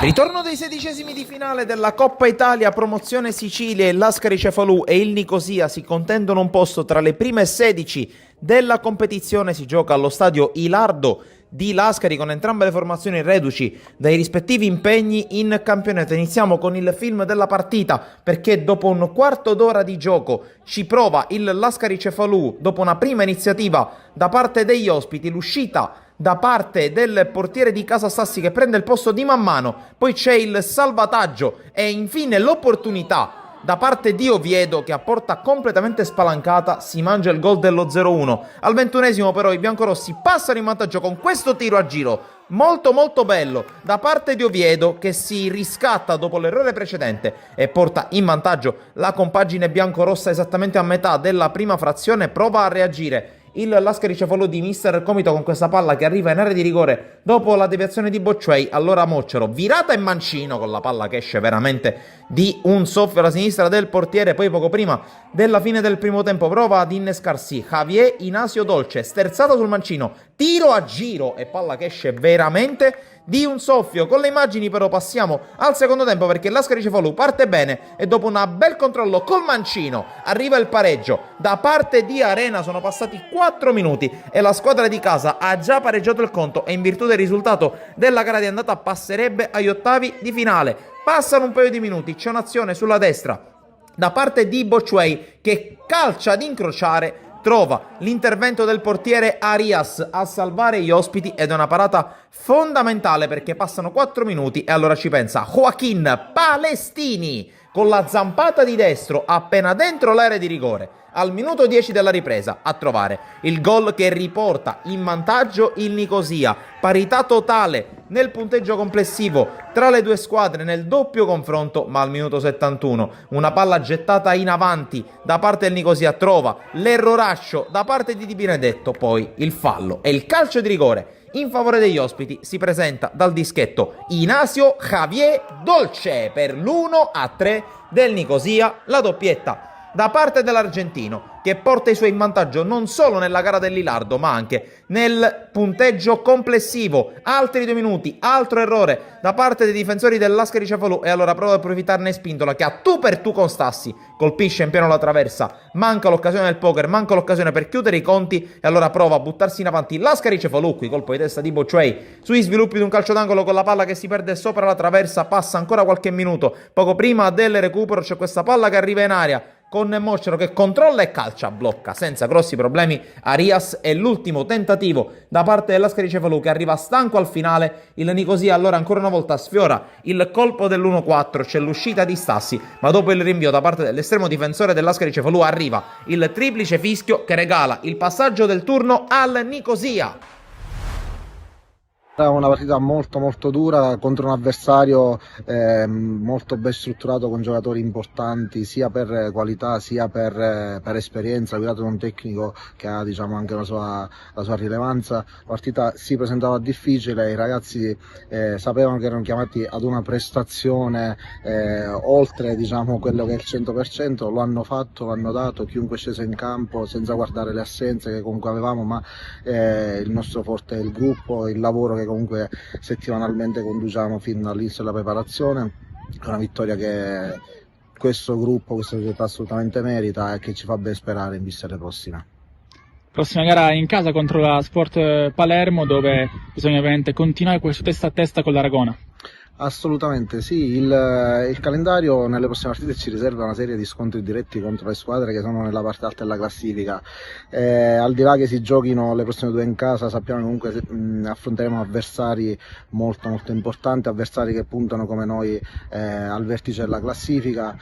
Ritorno dei 16esimi di finale della Coppa Italia, promozione Sicilia. Il Lascari Cefalù e il Nicosia si contendono un posto tra le prime 16 della competizione. Si gioca allo stadio Ilardo di Lascari con entrambe le formazioni reduci dai rispettivi impegni in campionato. Iniziamo con il film della partita, perché dopo un quarto d'ora di gioco ci prova il Lascari Cefalù dopo una prima iniziativa da parte degli ospiti, l'uscita da parte del portiere di Casa Sassi che prende il posto di Mammano, poi c'è il salvataggio e infine l'opportunità da parte di Oviedo che a porta completamente spalancata si mangia il gol dello 0-1. Al 21esimo però i biancorossi passano in vantaggio con questo tiro a giro molto bello da parte di Oviedo, che si riscatta dopo l'errore precedente e porta in vantaggio la compagine biancorossa esattamente a metà della prima frazione. Prova a reagire il Lascari Cefalù di mister Comito con questa palla che arriva in area di rigore dopo la deviazione di Bocciuei. Allora Moccero, virata e mancino con la palla che esce veramente di un soffio alla sinistra del portiere. Poi poco prima della fine del primo tempo prova ad innescarsi Javier Inasio Dolce, sterzata sul mancino, tiro a giro e palla che esce veramente di un soffio. Con le immagini però passiamo al secondo tempo, perché l'Ascari Cefalù parte bene e dopo un bel controllo col mancino arriva il pareggio da parte di Arena. Sono passati 4 minuti e la squadra di casa ha già pareggiato il conto e in virtù del risultato della gara di andata passerebbe agli ottavi di finale. Passano un paio di minuti, c'è un'azione sulla destra da parte di Bocciuei che calcia ad incrociare, trova l'intervento del portiere Arias a salvare gli ospiti ed è una parata fondamentale, perché passano 4 minuti e allora ci pensa Joaquin Palestini con la zampata di destro appena dentro l'area di rigore al minuto 10 della ripresa a trovare il gol che riporta in vantaggio il Nicosia. Parità totale nel punteggio complessivo tra le due squadre nel doppio confronto, ma al minuto 71 una palla gettata in avanti da parte del Nicosia trova l'erroraccio da parte di Di Benedetto, poi il fallo e il calcio di rigore in favore degli ospiti. Si presenta dal dischetto Inasio Javier Dolce per l'1-3 del Nicosia, la doppietta da parte dell'argentino, che porta i suoi in vantaggio non solo nella gara dell'Ilardo ma anche nel punteggio complessivo. Altri 2 minuti, altro errore da parte dei difensori dell'Ascari Cefalù e allora prova a approfittarne Spintola che a tu per tu con Stassi colpisce in pieno la traversa, manca l'occasione del poker, manca l'occasione per chiudere i conti e allora prova a buttarsi in avanti l'Ascari Cefalù, qui colpo di testa di Bocciuei sui sviluppi di un calcio d'angolo con la palla che si perde sopra la traversa. Passa ancora qualche minuto, poco prima del recupero c'è questa palla che arriva in aria con Moccero che controlla e calcia, blocca senza grossi problemi Arias. E l'ultimo tentativo da parte dell'Ascari Cefalù che arriva stanco al finale. Il Nicosia allora ancora una volta sfiora il colpo dell'1-4, c'è l'uscita di Stassi, ma dopo il rinvio da parte dell'estremo difensore dell'Ascari Cefalù arriva il triplice fischio che regala il passaggio del turno al Nicosia. Era una partita molto dura contro un avversario molto ben strutturato, con giocatori importanti sia per qualità sia per esperienza, guidato da un tecnico che ha, diciamo, anche la sua rilevanza. La partita si presentava difficile, i ragazzi sapevano che erano chiamati ad una prestazione oltre, diciamo, quello che è il 100%, lo hanno fatto, l'hanno dato, chiunque è sceso in campo senza guardare le assenze che comunque avevamo, ma il nostro forte è il gruppo, il lavoro che comunque settimanalmente conduciamo fin dall'inizio della preparazione. È una vittoria che questo gruppo, questa società assolutamente merita e che ci fa ben sperare in vista alle prossime. Prossima gara in casa contro la Sport Palermo, dove bisogna ovviamente continuare questo testa a testa con l'Aragona. Assolutamente sì, il calendario nelle prossime partite ci riserva una serie di scontri diretti contro le squadre che sono nella parte alta della classifica. Al di là che si giochino le prossime 2 in casa, sappiamo che comunque affronteremo avversari molto importanti, avversari che puntano come noi al vertice della classifica.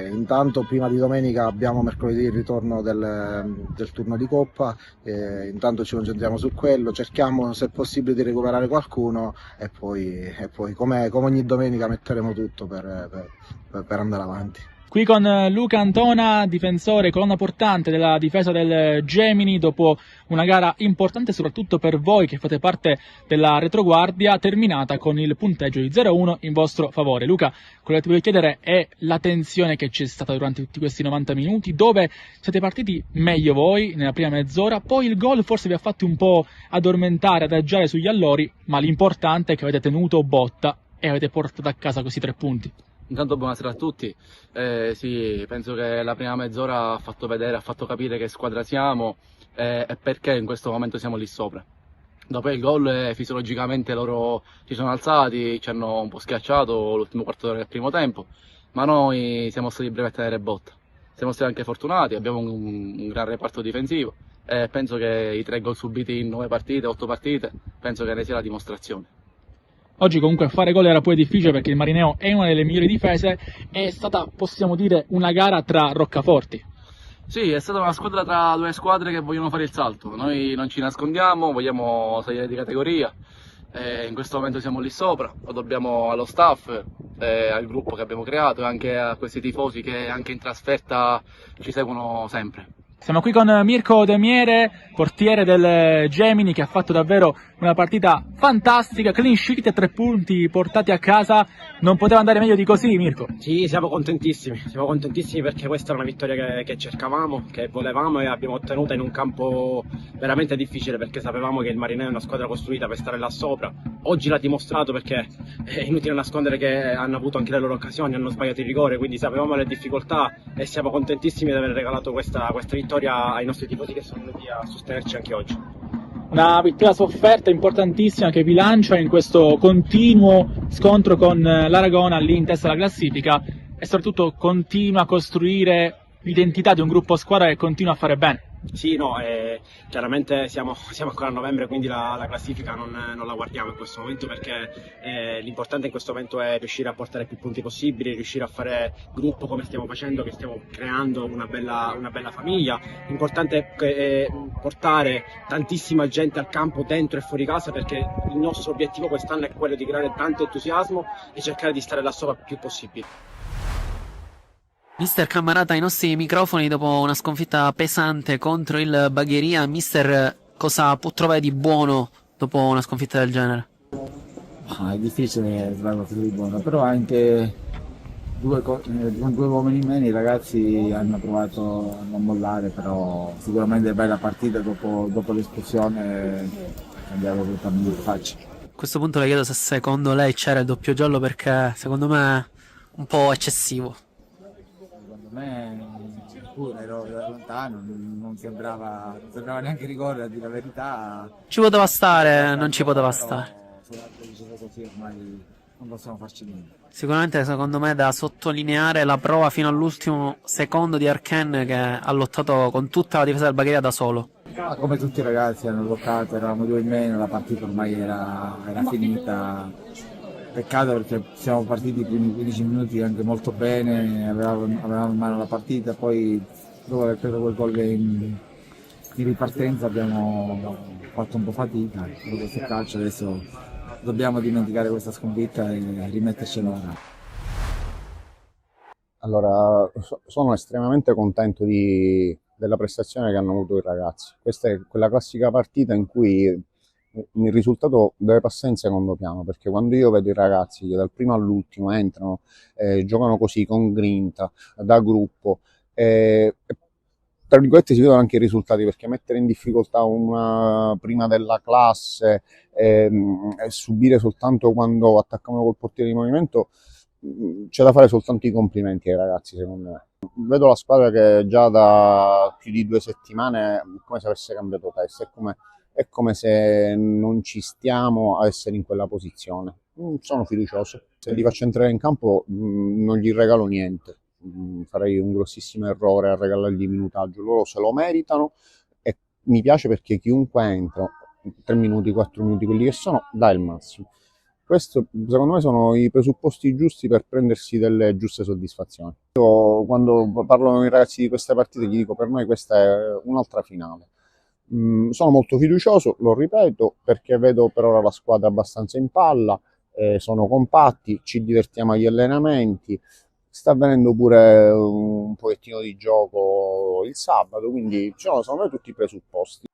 Intanto prima di domenica abbiamo mercoledì il ritorno del turno di Coppa, intanto ci concentriamo su quello, cerchiamo se possibile di recuperare qualcuno e poi come ogni domenica metteremo tutto per andare avanti. Qui con Luca Antona, difensore, colonna portante della difesa del Gemini, dopo una gara importante soprattutto per voi che fate parte della retroguardia, terminata con il punteggio di 0-1 in vostro favore. Luca, quello che ti voglio chiedere è la tensione che c'è stata durante tutti questi 90 minuti, dove siete partiti meglio voi nella prima mezz'ora, poi il gol forse vi ha fatti un po' addormentare, adagiare sugli allori, ma l'importante è che avete tenuto botta e avete portato a casa questi 3 punti. Intanto buonasera a tutti. Sì, penso che la prima mezz'ora ha fatto vedere, ha fatto capire che squadra siamo e perché in questo momento siamo lì sopra. Dopo il gol fisiologicamente loro si sono alzati, ci hanno un po' schiacciato l'ultimo quarto d'ora del primo tempo, ma noi siamo stati bravi a tenere botta. Siamo stati anche fortunati, abbiamo un gran reparto difensivo e penso che i 3 gol subiti in 9 partite, 8 partite, penso che ne sia la dimostrazione. Oggi comunque fare gol era poi difficile perché il Marineo è una delle migliori difese, è stata, possiamo dire, una gara tra roccaforti. Sì, è stata una squadra tra 2 squadre che vogliono fare il salto. Noi non ci nascondiamo, vogliamo salire di categoria. In questo momento siamo lì sopra, lo dobbiamo allo staff, al gruppo che abbiamo creato e anche a questi tifosi che anche in trasferta ci seguono sempre. Siamo qui con Mirko De Miere, portiere del Gemini, che ha fatto davvero una partita fantastica, clean sheet e 3 punti portati a casa. Non poteva andare meglio di così, Mirko. Sì, siamo contentissimi perché questa era una vittoria che cercavamo, che volevamo e abbiamo ottenuta in un campo veramente difficile, perché sapevamo che il Marineo è una squadra costruita per stare là sopra. Oggi l'ha dimostrato, perché è inutile nascondere che hanno avuto anche le loro occasioni, hanno sbagliato il rigore, quindi sapevamo le difficoltà e siamo contentissimi di aver regalato questa vittoria ai nostri tifosi che sono venuti a sostenerci anche oggi. Una vittoria sofferta importantissima che vi lancia in questo continuo scontro con l'Aragona lì in testa alla classifica e soprattutto continua a costruire l'identità di un gruppo squadra che continua a fare bene. Sì, no, chiaramente siamo ancora a novembre, quindi la classifica non la guardiamo in questo momento, perché l'importante in questo momento è riuscire a portare più punti possibili, riuscire a fare gruppo come stiamo facendo, che stiamo creando una bella famiglia. L'importante è portare tantissima gente al campo dentro e fuori casa, perché il nostro obiettivo quest'anno è quello di creare tanto entusiasmo e cercare di stare là sopra il più possibile. Mister Cammarata ai nostri microfoni dopo una sconfitta pesante contro il Bagheria. Mister, cosa può trovare di buono dopo una sconfitta del genere? È difficile trovare qualcosa di buono, però anche con 2 uomini in meno i ragazzi hanno provato a non mollare, però sicuramente bella partita dopo l'espulsione cambiava totalmente in faccia. A questo punto le chiedo se secondo lei c'era il doppio giallo, perché secondo me è un po' eccessivo. Secondo me pure ero da lontano, non sembrava neanche rigore, a dire la verità. Ci poteva stare, non ci poteva stare. Così ormai non possiamo farci niente. Sicuramente secondo me da sottolineare la prova fino all'ultimo secondo di Arken, che ha lottato con tutta la difesa del Bagheria da solo. Come tutti i ragazzi hanno lottato, eravamo 2 in meno, la partita ormai era finita. Peccato perché siamo partiti i primi 15 minuti anche molto bene, avevamo in mano la partita, poi dopo aver preso quel gol in ripartenza abbiamo fatto un po' fatica. Dopo questo calcio adesso dobbiamo dimenticare questa sconfitta e rimetterci a lavorare. Allora, sono estremamente contento della prestazione che hanno avuto i ragazzi. Questa è quella classica partita in cui il risultato deve passare in secondo piano, perché quando io vedo i ragazzi che dal primo all'ultimo entrano, giocano così con grinta, da gruppo, tra virgolette si vedono anche i risultati, perché mettere in difficoltà una prima della classe e subire soltanto quando attaccano col portiere di movimento, c'è da fare soltanto i complimenti ai ragazzi, secondo me. Vedo la squadra che già da più di 2 settimane è come se avesse cambiato testa, è come se non ci stiamo a essere in quella posizione. Sono fiducioso. Se li faccio entrare in campo non gli regalo niente. Farei un grossissimo errore a regalargli minutaggio. Loro se lo meritano e mi piace perché chiunque entra, 3 minuti, 4 minuti, quelli che sono, dà il massimo. Questo secondo me sono i presupposti giusti per prendersi delle giuste soddisfazioni. Io quando parlo con i ragazzi di queste partite gli dico: per noi questa è un'altra finale. Sono molto fiducioso, lo ripeto, perché vedo per ora la squadra abbastanza in palla, sono compatti, ci divertiamo agli allenamenti, sta avvenendo pure un pochettino di gioco il sabato, quindi sono secondo me tutti i presupposti.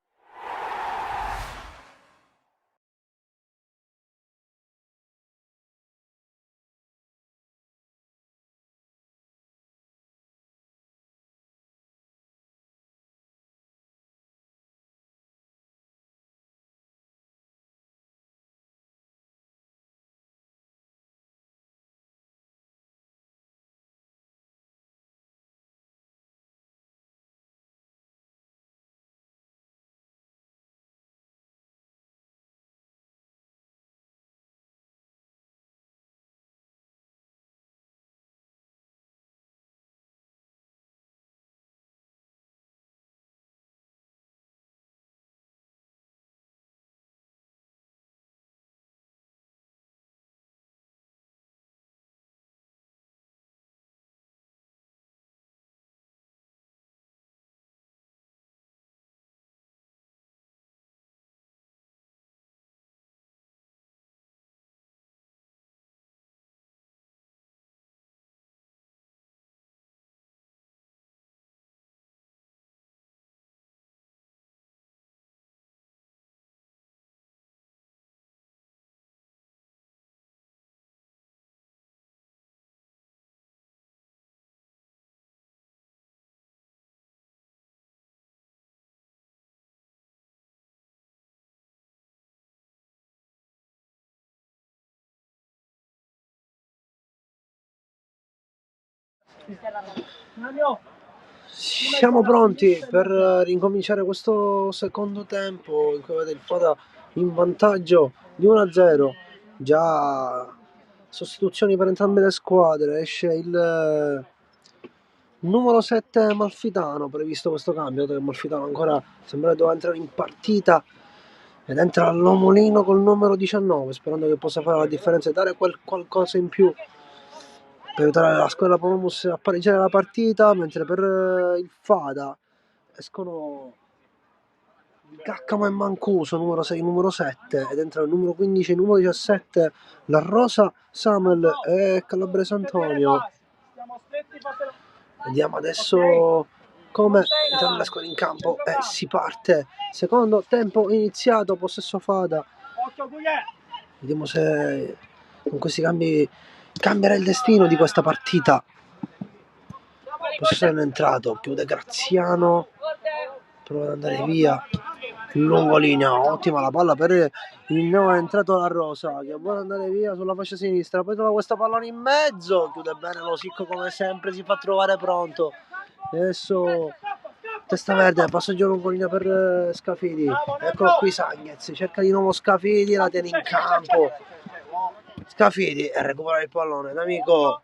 Siamo pronti per ricominciare questo secondo tempo in cui vedete il Fada in vantaggio di 1-0. Già sostituzioni per entrambe le squadre. Esce il numero 7 Malfitano, previsto questo cambio, dato che Malfitano ancora sembra doveva entrare in partita, ed entra Lomolino col numero 19, sperando che possa fare la differenza e dare qualcosa in più per aiutare la squadra Panormus a pareggiare la partita, mentre per il Fada escono Caccamo e Mancuso, numero 6, numero 7, ed entra il numero 15 e numero 17, La Rosa, Samuel e Calabrese Antonio. Vediamo adesso come entrano le squadre in campo e si parte. Secondo tempo iniziato, possesso Fada. Vediamo se con questi cambi cambierà il destino di questa partita. Possesso è entrato, chiude Graziano, prova ad andare via, lungo linea, ottima la palla per il neo, è entrato La Rosa che vuole andare via sulla fascia sinistra, poi trova questo pallone in mezzo, chiude bene Losicco come sempre, si fa trovare pronto. Adesso testa verde, passaggio lungo linea per Scafidi, eccolo qui Sagnez, cerca di nuovo Scafidi, la tiene in campo Scafidi e recupera il pallone, l'amico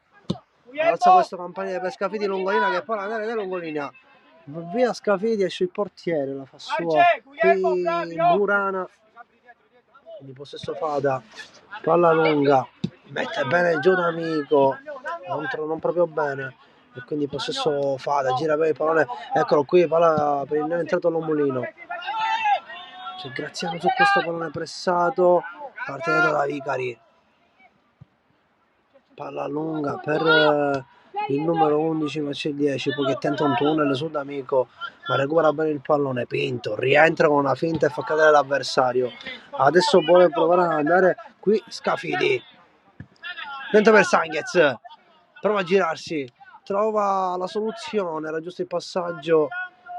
alza questo campanile per Scafidi lungo linea che poi la andare lungo linea, via Scafidi, esce il portiere, la fa sua qui Murana, quindi possesso Fada, palla lunga, mette bene giù d'amico, non proprio bene, e quindi possesso Fada, gira per il pallone, eccolo qui, palla per il neo entrato Lomolino, c'è Graziano su questo pallone pressato, parte da Vicari, palla lunga per il numero 11, ma c'è il 10, poi che tenta un tunnel su d'amico, ma recupera bene il pallone. Pinto rientra con una finta e fa cadere l'avversario. Adesso vuole provare ad andare qui Scafidi, dentro per Sagnez, prova a girarsi, trova la soluzione, raggiunge il passaggio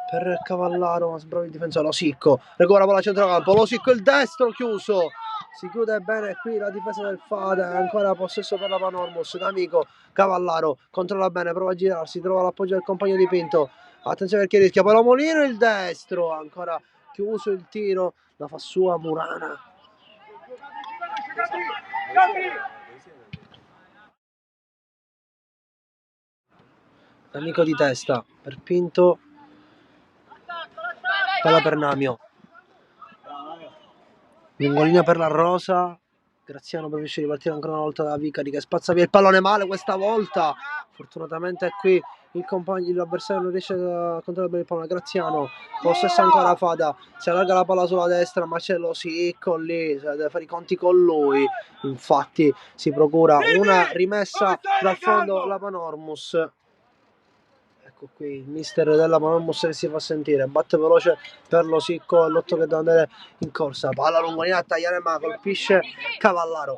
per Cavallaro, ma sbrava il difensore. Losicco recupera palla a centrocampo, Losicco il destro chiuso, si chiude bene qui la difesa del Fada, ancora possesso per la Panormus, d'amico Cavallaro controlla bene, prova a girarsi, trova l'appoggio del compagno di Pinto, attenzione perché rischia, poi Lomolino il destro, ancora chiuso il tiro, la fa sua Murana. Amico di testa per Pinto, palla per Namio, lungolina per La Rosa, Graziano preferisce ripartire ancora una volta da Vicari che spazza via il pallone male questa volta, fortunatamente qui il compagno, l'avversario non riesce a controllare bene il pallone. Graziano, possesso ancora Fada, si allarga la palla sulla destra, ma c'è Losicco lì, deve fare i conti con lui, infatti si procura una rimessa dal fondo la Panormus. Ecco qui il mister della Panormus che si fa sentire, batte veloce per Losicco, l'8 che deve andare in corsa, palla lungolina a tagliare ma colpisce Cavallaro,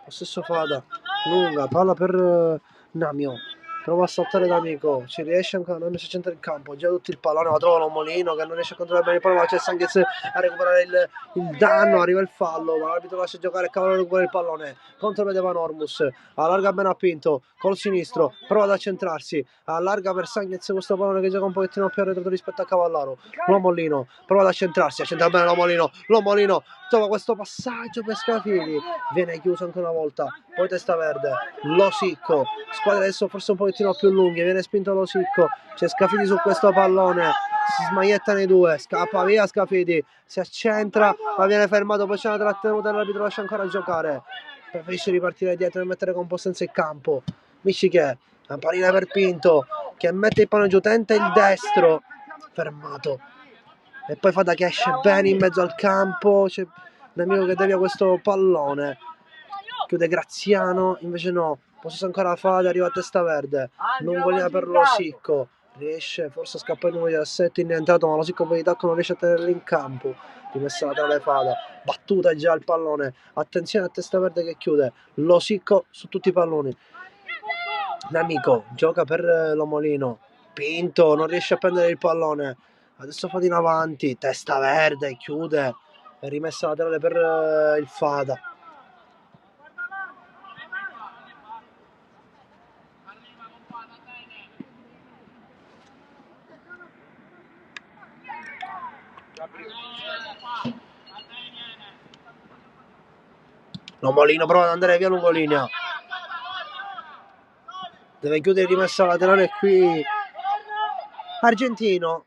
possesso Fada, lunga, palla per Namio, prova a saltare d'amico, ci riesce ancora, non riesce a centrare il campo, già tutto il pallone, ma trova Lomolino che non riesce a controllare bene il pallone, ma c'è Sanchez a recuperare il danno, arriva il fallo, ma l'arbitro lascia giocare, Cavallaro recupera il pallone, contropiede Panormus, allarga bene a Pinto, col sinistro, prova ad accentrarsi, allarga per Sanchez questo pallone che gioca un pochettino più arretrato rispetto a Cavallaro, Lomolino, prova ad accentrarsi, accentra bene Lomolino, trova questo passaggio per Scafidi, viene chiuso ancora una volta, poi testa verde, Losicco, squadre adesso forse un pochettino più lunghe, viene spinto Losicco, c'è Scafidi su questo pallone, si smagliettano i due, scappa via Scafidi, si accentra ma viene fermato, poi c'è una trattenuta e l'arbitro lascia ancora giocare, preferisce ripartire dietro e mettere compostenza in campo. Michiché, la pallina per Pinto che mette il pallone giù, tenta il destro, fermato, e poi Fada che esce bene in mezzo al campo, c'è un amico che devia questo pallone, chiude Graziano, invece no, possesso ancora Fada, arriva a testa verde, lungolina per Losicco, riesce forse a scappare il numero 17 in entrato, ma Losicco poi di tacco non riesce a tenerlo in campo, rimessa laterale Fada, battuta già il pallone, attenzione a testa verde che chiude, Losicco su tutti i palloni, l'amico gioca per Lomolino, Pinto non riesce a prendere il pallone, adesso Fada in avanti, testa verde, chiude, è rimessa laterale per il Fada. Molino prova ad andare via lungolinea, deve chiudere rimessa laterale qui Argentino.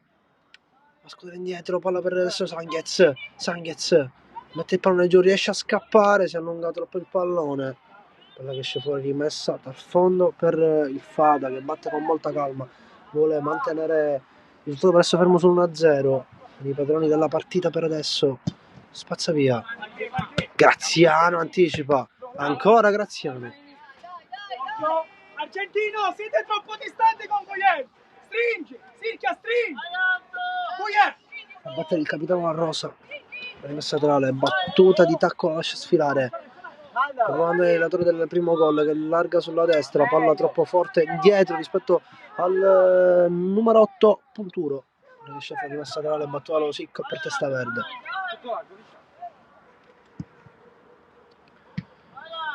La squadra indietro, palla per adesso Sanghez mette il pallone giù, riesce a scappare, si allunga troppo il pallone, palla che esce fuori, rimessa dal fondo per il Fada che batte con molta calma, vuole mantenere il risultato per adesso fermo su 1-0. I padroni della partita per adesso, spazza via Graziano, anticipa ancora Graziano. Argentino, siete troppo distanti con Guglielmo. Stringi, Sirchia, stringi. Guglielmo. A battere il capitano La Rosa, rimessa laterale, battuta di tacco, la lascia sfilare. Provando il relatore del primo gol che larga sulla destra, palla troppo forte indietro rispetto al numero 8 Punturo. Riesce a fare rimessa laterale, battuta lo Sicco per testa verde.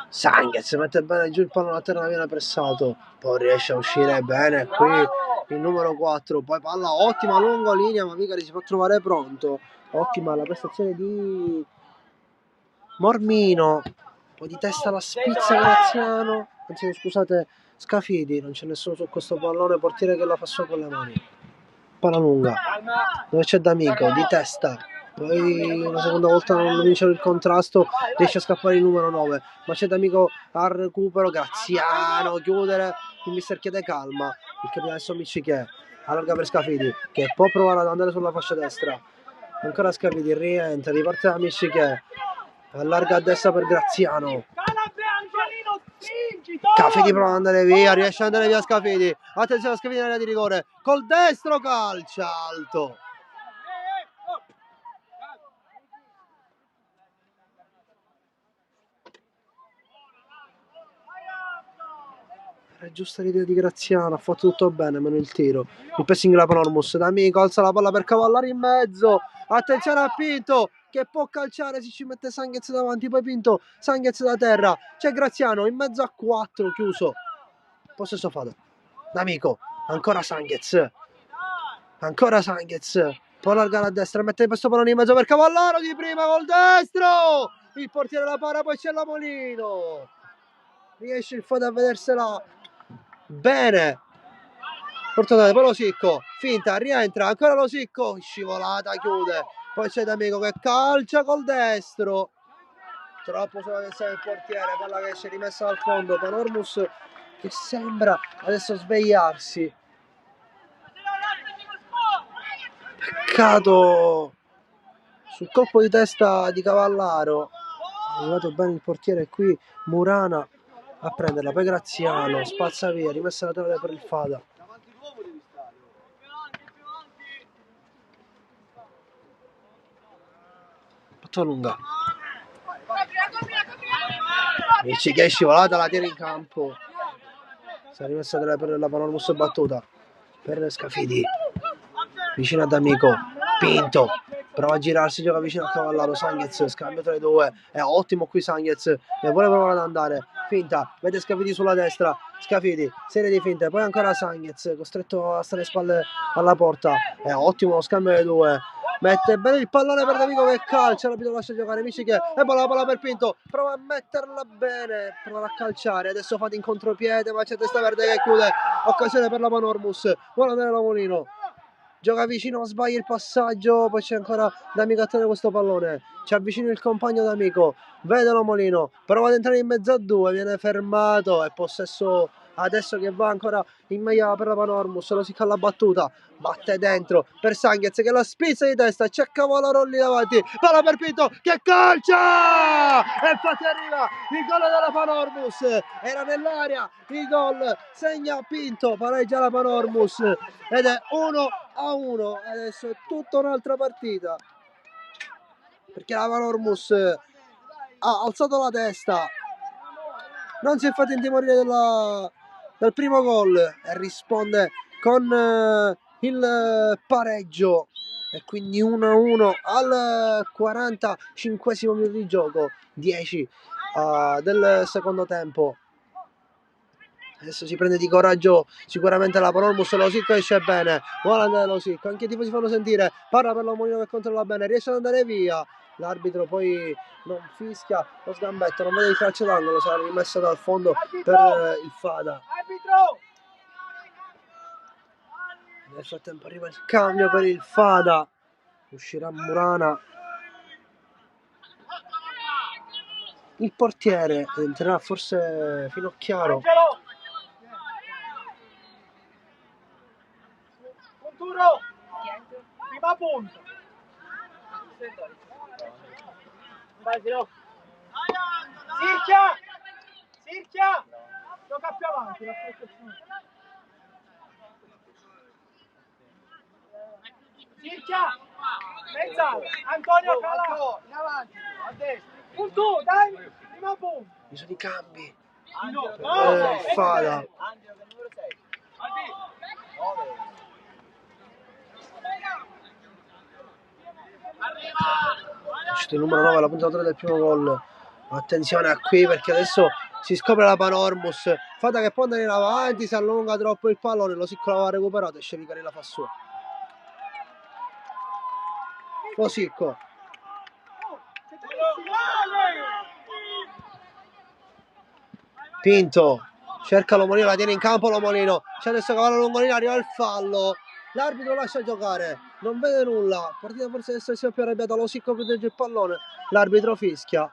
Sanghez mette bene giù il pallone a terra, viene pressato, poi riesce a uscire bene qui il numero 4, poi palla ottima lungo linea, ma Vicari si può trovare pronto. Ottima la prestazione di Mormino, poi di testa la spizza Graziano, anzi scusate Scafidi, non c'è nessuno su questo pallone, portiere che la fa solo con le mani. Palla lunga dove c'è D'Amico, di testa, poi una seconda volta non vince il contrasto, riesce a scappare il numero 9, ma c'è D'Amico al recupero, Graziano chiudere, il mister chiede calma, il capitano adesso Miccichè allarga per Scafidi che può provare ad andare sulla fascia destra, ancora Scafidi rientra, riparte da Miccichè, allarga a destra per Graziano, Scafidi prova ad andare via, riesce ad andare via Scafidi, attenzione a Scafidi in area di rigore, col destro calcia alto. Era giusta l'idea di Graziano, ha fatto tutto bene, meno il tiro. Il pressing la Panormus, D'Amico alza la palla per cavallare in mezzo. Attenzione a Pinto che può calciare, si ci mette Sanghez davanti, poi Pinto, Sanghez da terra. C'è Graziano in mezzo a 4, chiuso. Possesso Fada. D'Amico, ancora Sanghez. Può allargare a destra, mette questo pallone in mezzo per Cavallaro di prima col destro. Il portiere la para, poi c'è la Molino. Riesce il Fada a vedersela bene, portate poi lo Sicco, finta, rientra, ancora lo Sicco, scivolata, chiude, poi c'è D'Amico che calcia col destro, troppo sulla destra del portiere, palla che esce rimessa dal fondo, Panormus che sembra adesso svegliarsi, peccato sul colpo di testa di Cavallaro, è arrivato bene il portiere qui, Murana a prenderla, poi Graziano spazza via, rimessa laterale per il Fada. Battuta lunga, Ricci che è scivolata, la tira in campo, si è rimessa laterale per la Panormus, battuta per Scafidi, vicino a D'Amico, Pinto prova a girarsi, gioca vicino a Cavallaro, Sanghez, scambio tra i due, è ottimo qui Sanghez, e vuole provare ad andare, finta, vede Scafidi sulla destra, Scafidi, serie di finte, poi ancora Sanghez, costretto a stare spalle alla porta, è ottimo lo scambio dei due, mette bene il pallone per D'Amico che calcia, l'arbitro lascia giocare Miccichè, e poi la palla per Pinto, prova a metterla bene, prova a calciare, adesso fate in contropiede, ma c'è testa verde che chiude, occasione per la Panormus, vuole andare la Molino, gioca vicino, sbaglia il passaggio, poi c'è ancora D'Amico a tenere questo pallone, ci avvicina il compagno D'Amico, vede la Molino, prova ad entrare in mezzo a due, viene fermato, è possesso adesso che va ancora in meglio per la Panormus, lo si calla battuta, batte dentro per Sanghez che la spizza di testa, c'è Cavallaro lì davanti, palla per Pinto che calcia, e infatti arriva il gol della Panormus, era nell'area, il gol segna Pinto, pareggia la Panormus ed è 1-1, adesso è tutta un'altra partita perché la Panormus ha alzato la testa, non si è fatto intimorire dal primo gol e risponde con il pareggio e quindi 1-1 al 45esimo minuto di gioco, 10 del secondo tempo. Adesso si prende di coraggio sicuramente la Panormus, Losicco esce bene, vuole andare Losicco, anche i tifosi fanno sentire, parla per l'Omolino che controlla bene, riesce ad andare via, l'arbitro poi non fischia, lo sgambetto, non vede il calcio d'angolo, sarà rimessa dal fondo per il Fada. Nel frattempo arriva il cambio per il Fada, uscirà Murana. Il portiere entrerà forse Finocchiaro. Conturo, prima punta. Sirchia, gioca più avanti. Sirchia, mezzala, Antonio Calà, in avanti, a destra. Punto, dai, prima punta. Bisogna di cambi. No, Fada. Uscito il numero 9, la puntatore del primo gol. Attenzione a qui perché adesso si scopre la Panormus. Fada che può andare in avanti, si allunga troppo il pallone, Losicco l'aveva recuperato e Scevicari la fa sua. Losicco. Pinto cerca l'Omolino, la tiene in campo l'Omolino, c'è adesso cavallo Longolino, arriva il fallo, l'arbitro lascia giocare, non vede nulla, la partita forse adesso si è più arrabbiata, Losicco protegge il pallone, l'arbitro fischia,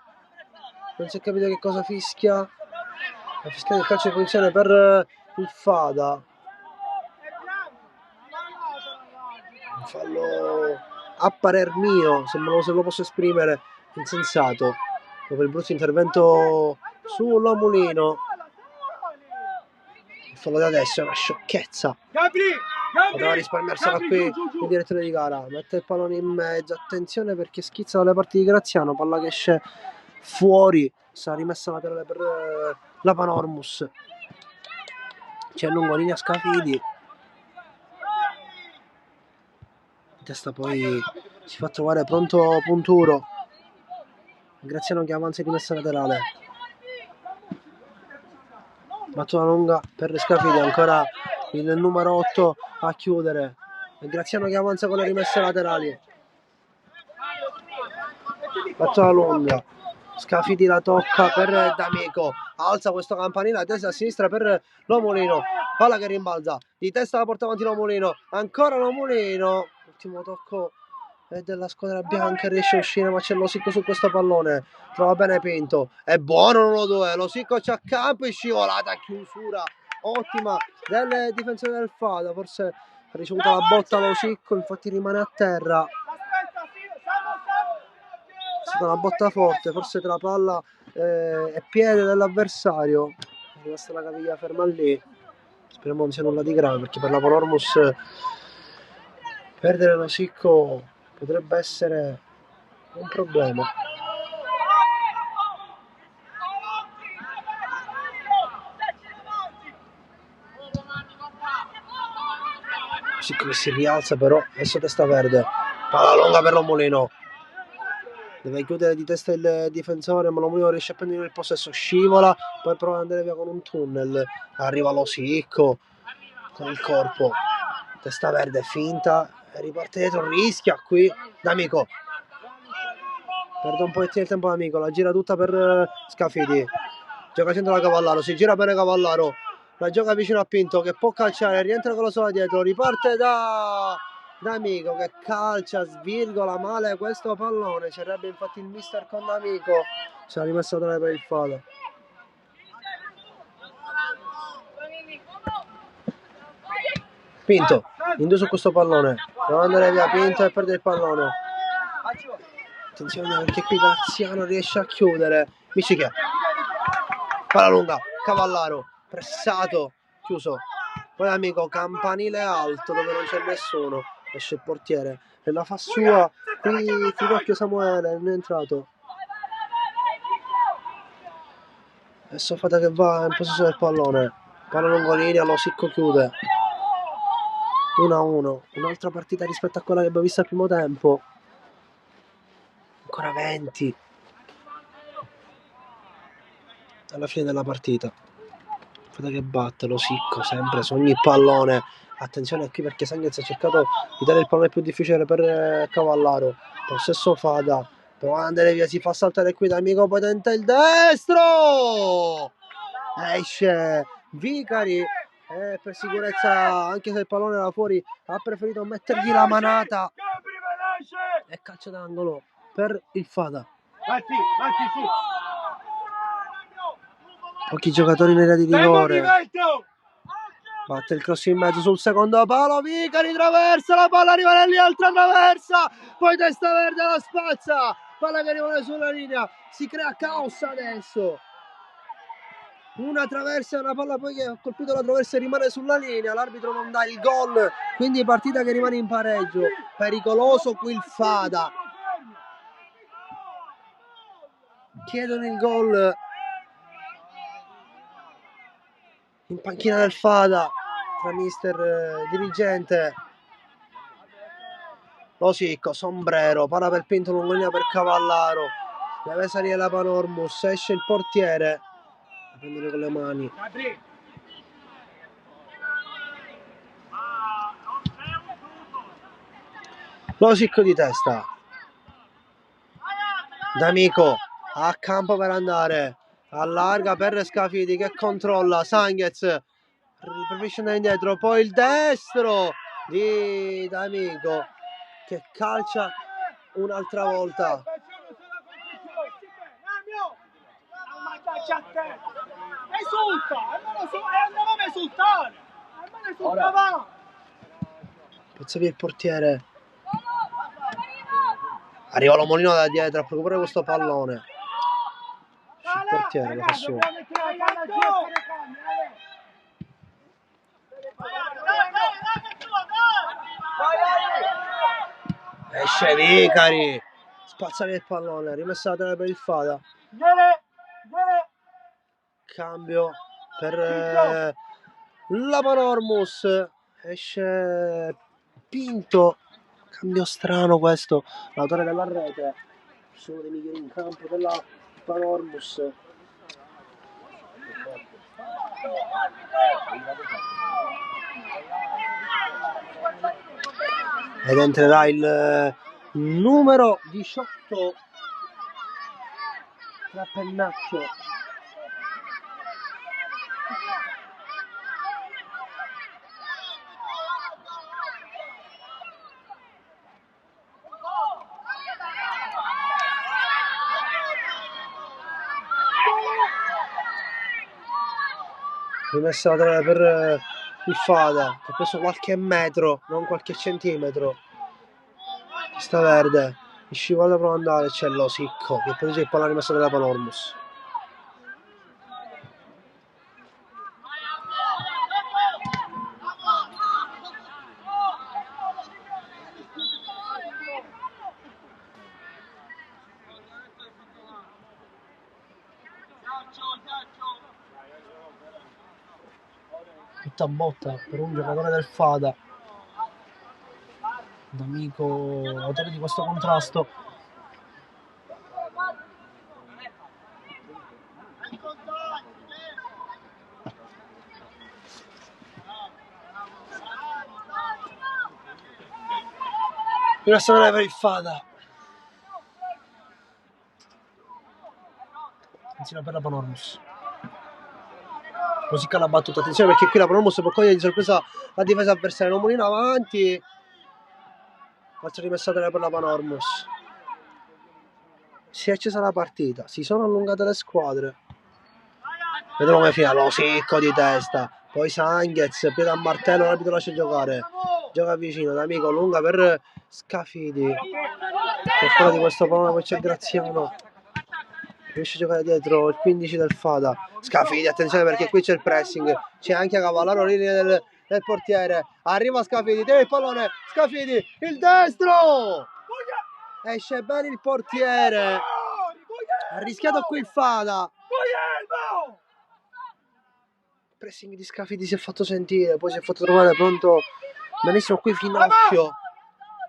non si è capito che cosa fischia, ha fischiato il calcio di punizione per il Fada, un fallo a parer mio, se lo posso esprimere, insensato, dopo il brutto intervento sull'Omolino. Il fallo da adesso è una sciocchezza. Poteva risparmiarsela qui il direttore di gara. Mette il pallone in mezzo. Attenzione perché schizza dalle parti di Graziano. Palla che esce fuori. Sarà rimessa laterale per la Panormus. C'è Lungolini a Scafidi. In testa poi si fa trovare pronto Punturo. Graziano che avanza in rimessa laterale. Battuta lunga per Scafidi, ancora il numero 8 a chiudere. E Graziano che avanza con le rimesse laterali. Battuta lunga. Scafidi la tocca per D'Amico. Alza questo campanile a destra e a sinistra per l'Omolino. Palla che rimbalza. Di testa la porta avanti l'Omolino. Ancora l'Omolino. Ultimo tocco della squadra bianca, riesce a uscire ma c'è Losicco su questo pallone, trova bene Pinto, è buono 1-2, Losicco c'è a campo e scivolata, chiusura ottima del difensore del Fada, forse ha ricevuto la botta Losicco, infatti rimane a terra, è stata una botta forte, forse tra palla e piede dell'avversario, è rimasta la caviglia ferma lì, speriamo non sia nulla di grave perché per la Panormus perdere Losicco potrebbe essere un problema. Losicco che si rialza però, adesso testa verde, palla lunga per l'Omolino, deve chiudere di testa il difensore ma l'Omolino riesce a prendere il possesso, scivola, poi prova ad andare via con un tunnel, arriva Losicco con il corpo, testa verde, finta, riparte dietro, rischia qui D'Amico, perde un pochettino il tempo D'Amico, la gira tutta per Scafidi, gioca centro da Cavallaro, si gira bene Cavallaro, la gioca vicino a Pinto che può calciare, rientra con la sola dietro, riparte da D'Amico che calcia, svirgola male questo pallone, ci arrebbe infatti il mister con D'Amico, ci ha rimesso tra per il Fada. Pinto, in due su questo pallone, deve andare via Pinto e perde il pallone. Attenzione perché qui Graziano riesce a chiudere. Michiche, palla lunga, Cavallaro, pressato, chiuso. Poi Amico, campanile alto dove non c'è nessuno. Esce il portiere e la fa sua. Qui Finocchio Samuele, non è entrato. Adesso Fada che va in possesso del pallone. Palla lungolinea, Losicco chiude. 1-1, un'altra partita rispetto a quella che abbiamo visto al primo tempo, ancora 20 alla fine della partita, Fede che batte, lo Sicco sempre su ogni pallone. Attenzione qui perché Sanghez ha cercato di dare il pallone più difficile per Cavallaro. Possesso Fada, prova ad andare via, si fa saltare qui D'Amico, poi tenta il destro, esce Vicari per sicurezza, anche se il pallone era fuori, ha preferito mettergli la manata e calcio d'angolo per il Fada. Pochi giocatori in area di rigore. Batte il cross in mezzo sul secondo palo, Vicari traversa, la palla arriva lì, altra traversa, poi testa verde la spazza, palla che rimane sulla linea, si crea caos adesso. Una traversa e una palla poi che ha colpito la traversa e rimane sulla linea, l'arbitro non dà il gol, quindi partita che rimane in pareggio. Pericoloso qui il Fada. Chiedono il gol in panchina del Fada tra mister dirigente. Lo Sicco, sombrero, palla per Pinto, lungolinea per Cavallaro, deve salire la Panormus, esce il portiere a prendere con le mani. Lo Sicco di testa, D'Amico a campo per andare, allarga per Scafidi che controlla, Sanghez preferisce andare indietro, poi il destro di D'Amico che calcia un'altra volta. Pezza via il portiere, arriva l'Omolino da dietro a preoccupare questo pallone. Il portiere lo fa su. Esce Vicari, spazza via il pallone, rimessa la terra per il Fada. Cambio per la Panormus, esce Pinto, cambio strano questo, l'autore della rete, sono dei migliori in campo della Panormus. Ed entrerà il numero 18 tra Pennacchio. Rimessa la per il Fada che ha preso qualche metro, non qualche centimetro. Sta verde, il scivolata prova ad andare, c'è lo Sicco che poi c'è il pallone rimessa della Panormus. Tutta botta per un giocatore del Fada. D'Amico, autore di questo contrasto. Una storia per il Fada. Attenzione per la Panormus. Così che la battuta, attenzione perché qui la Panormus può cogliere di sorpresa la difesa avversaria. Nomolino avanti, altra rimessata per la Panormus. Si è accesa la partita, si sono allungate le squadre. Vedremo come finirà. Lo Sicco di testa, poi Sanghez, piede a martello, l'arbitro lascia giocare, gioca vicino, D'Amico lunga per Scafidi che fuori di questo pallone, poi c'è Graziano, riesce a giocare dietro il 15 del Fada. Scafidi, attenzione perché qui c'è il pressing, c'è anche Cavallaro linea del portiere, arriva Scafidi, tiene il pallone, Scafidi, il destro, esce bene il portiere, ha rischiato qui il Fada. Il pressing di Scafidi si è fatto sentire, poi si è fatto trovare pronto benissimo qui Finocchio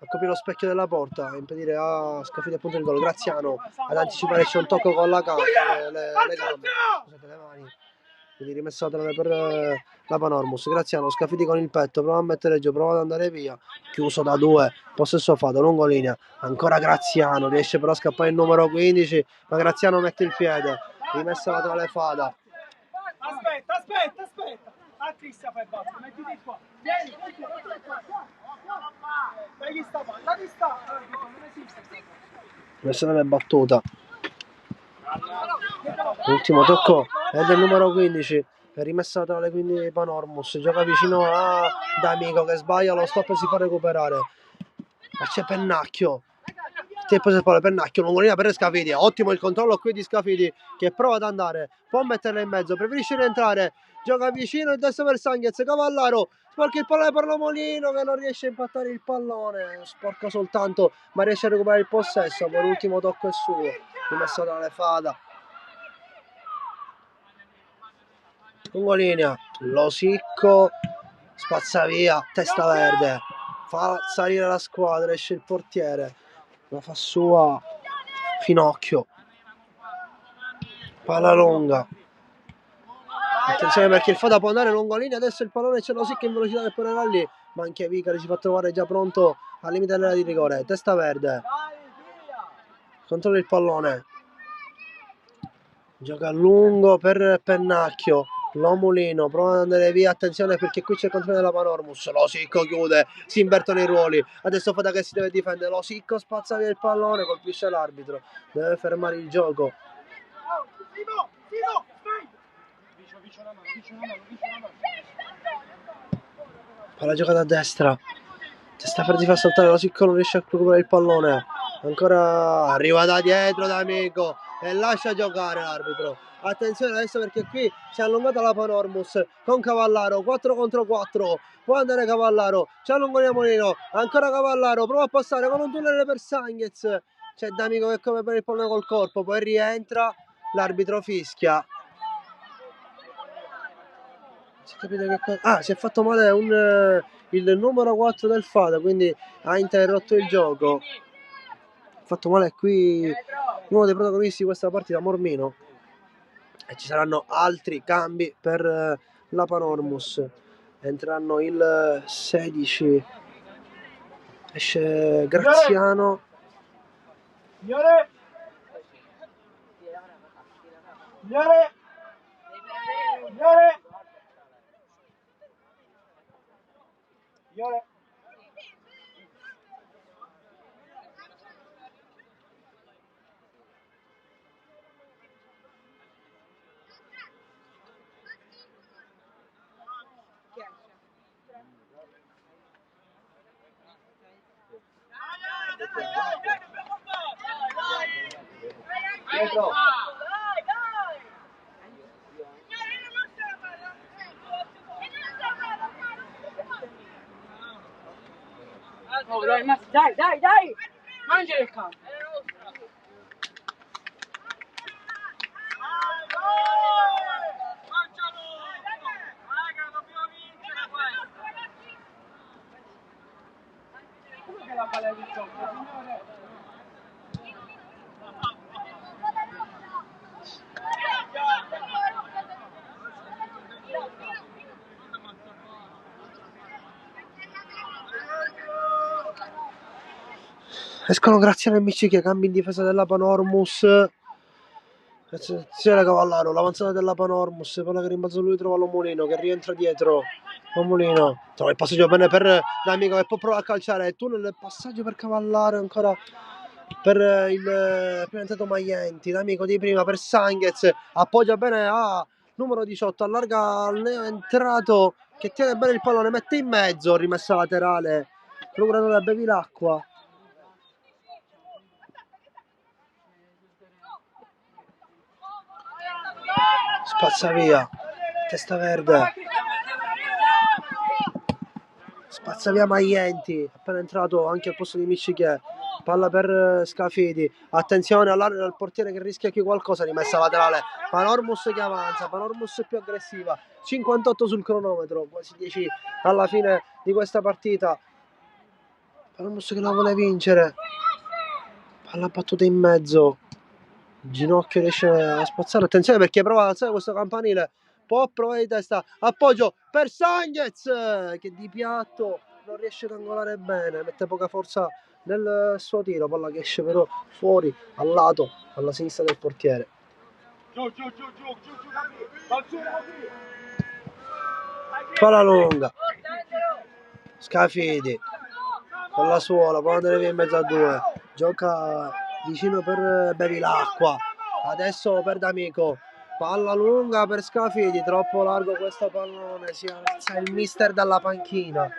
a coprire lo specchio della porta e impedire a Scafidi appunto il gol. Graziano ad anticipare, c'è un tocco con la le gambe, scusate, le mani. quindi rimessa laterale per la Panormus. Graziano, Scafidi con il petto, prova a mettere giù, prova ad andare via, chiuso da 2, possesso Fada, lungolinea, ancora Graziano, riesce però a scappare il numero 15, ma Graziano mette il piede, rimessa laterale Fada. Aspetta. A Cristian fai basta, mettiti qua. Vieni. Dai chi sta qua, dai chi sta. Non esiste. Messa nella battuta. L'ultimo tocco è del numero 15, è rimessa laterale quindi Panormus, gioca vicino a D'Amico che sbaglia, lo stop e si fa recuperare. Ma c'è Pennacchio. Tempo se poi Pennacchio, lungolina per Scafidi, ottimo il controllo qui di Scafidi che prova ad andare, può metterla in mezzo, preferisce rientrare, gioca vicino il destro per Sanghez, Cavallaro, sporca il pallone per Lomolino che non riesce a impattare il pallone, sporca soltanto ma riesce a recuperare il possesso, poi l'ultimo tocco è suo, rimessa dalle Fada. Lungolinea, Losicco, spazza via, testa verde, fa salire la squadra, esce il portiere, la fa sua Finocchio, palla lunga, attenzione perché il Fada può andare lungolinea, adesso il pallone c'è Losicco in velocità che poi lì, ma anche Vicari si fa trovare già pronto al limite dell'area di rigore, testa verde, controlla il pallone, gioca a lungo per Pennacchio, Lomolino prova ad andare via, attenzione perché qui c'è il controllo della Panormus, Losicco chiude, si invertono i ruoli, adesso Fada che si deve difendere, Losicco spazza via il pallone, colpisce l'arbitro, deve fermare il gioco. Palla giocata a destra, testa per di fa saltare, Losicco non riesce a recuperare il pallone, ancora arriva da dietro D'Amico e lascia giocare l'arbitro. Attenzione adesso perché qui si è allungata la Panormus con Cavallaro, 4 contro 4, può andare Cavallaro, c'è Longolina Molino, ancora Cavallaro, prova a passare con un tunnel per Sanghez, c'è D'Amico che come per il pallone col corpo, poi rientra, l'arbitro fischia. Si è capito che cosa... si è fatto male il numero 4 del Fada, quindi ha interrotto il gioco. Ha fatto male qui uno dei protagonisti di questa partita, Mormino. E ci saranno altri cambi per la Panormus. Entreranno il 16, esce Graziano, Signore Pietro. Oh, dai! Mangia il campo! Come che la palla di gioco, signore? Escono Graziano e Miccichia, cambi in difesa della Panormus. Attenzione Cavallaro, l'avanzata della Panormus, palla che rimbalza lui, trova Lomolino che rientra dietro. Lomolino trova il passaggio bene per D'Amico che può provare a calciare, tunnel, passaggio per Cavallaro ancora per il pianetato Maglienti. D'Amico di prima per Sanghez, appoggia bene a numero 18, allarga al entrato che tiene bene il pallone, mette in mezzo, rimessa laterale, procurando da Bevilacqua. Spazza via, testa verde, spazza via Maglienti, appena entrato anche al posto di Miccichè, palla per Scafidi, attenzione all'area del portiere che rischia qui qualcosa, rimessa laterale, Panormus che avanza, Panormus più aggressiva, 58 sul cronometro, quasi 10 alla fine di questa partita, Panormus che la vuole vincere, palla battuta in mezzo, Ginocchio riesce a spazzare, attenzione perché prova ad alzare questo campanile, può provare di testa, appoggio per Sanchez che di piatto non riesce ad angolare bene, mette poca forza nel suo tiro, palla che esce però fuori al lato, alla sinistra del portiere. Palla lunga, Scafidi con la suola, può andare via in mezzo a due, gioca vicino per Bevilacqua, adesso per D'Amico, palla lunga per Scafidi, troppo largo questo pallone, si alza il mister dalla panchina,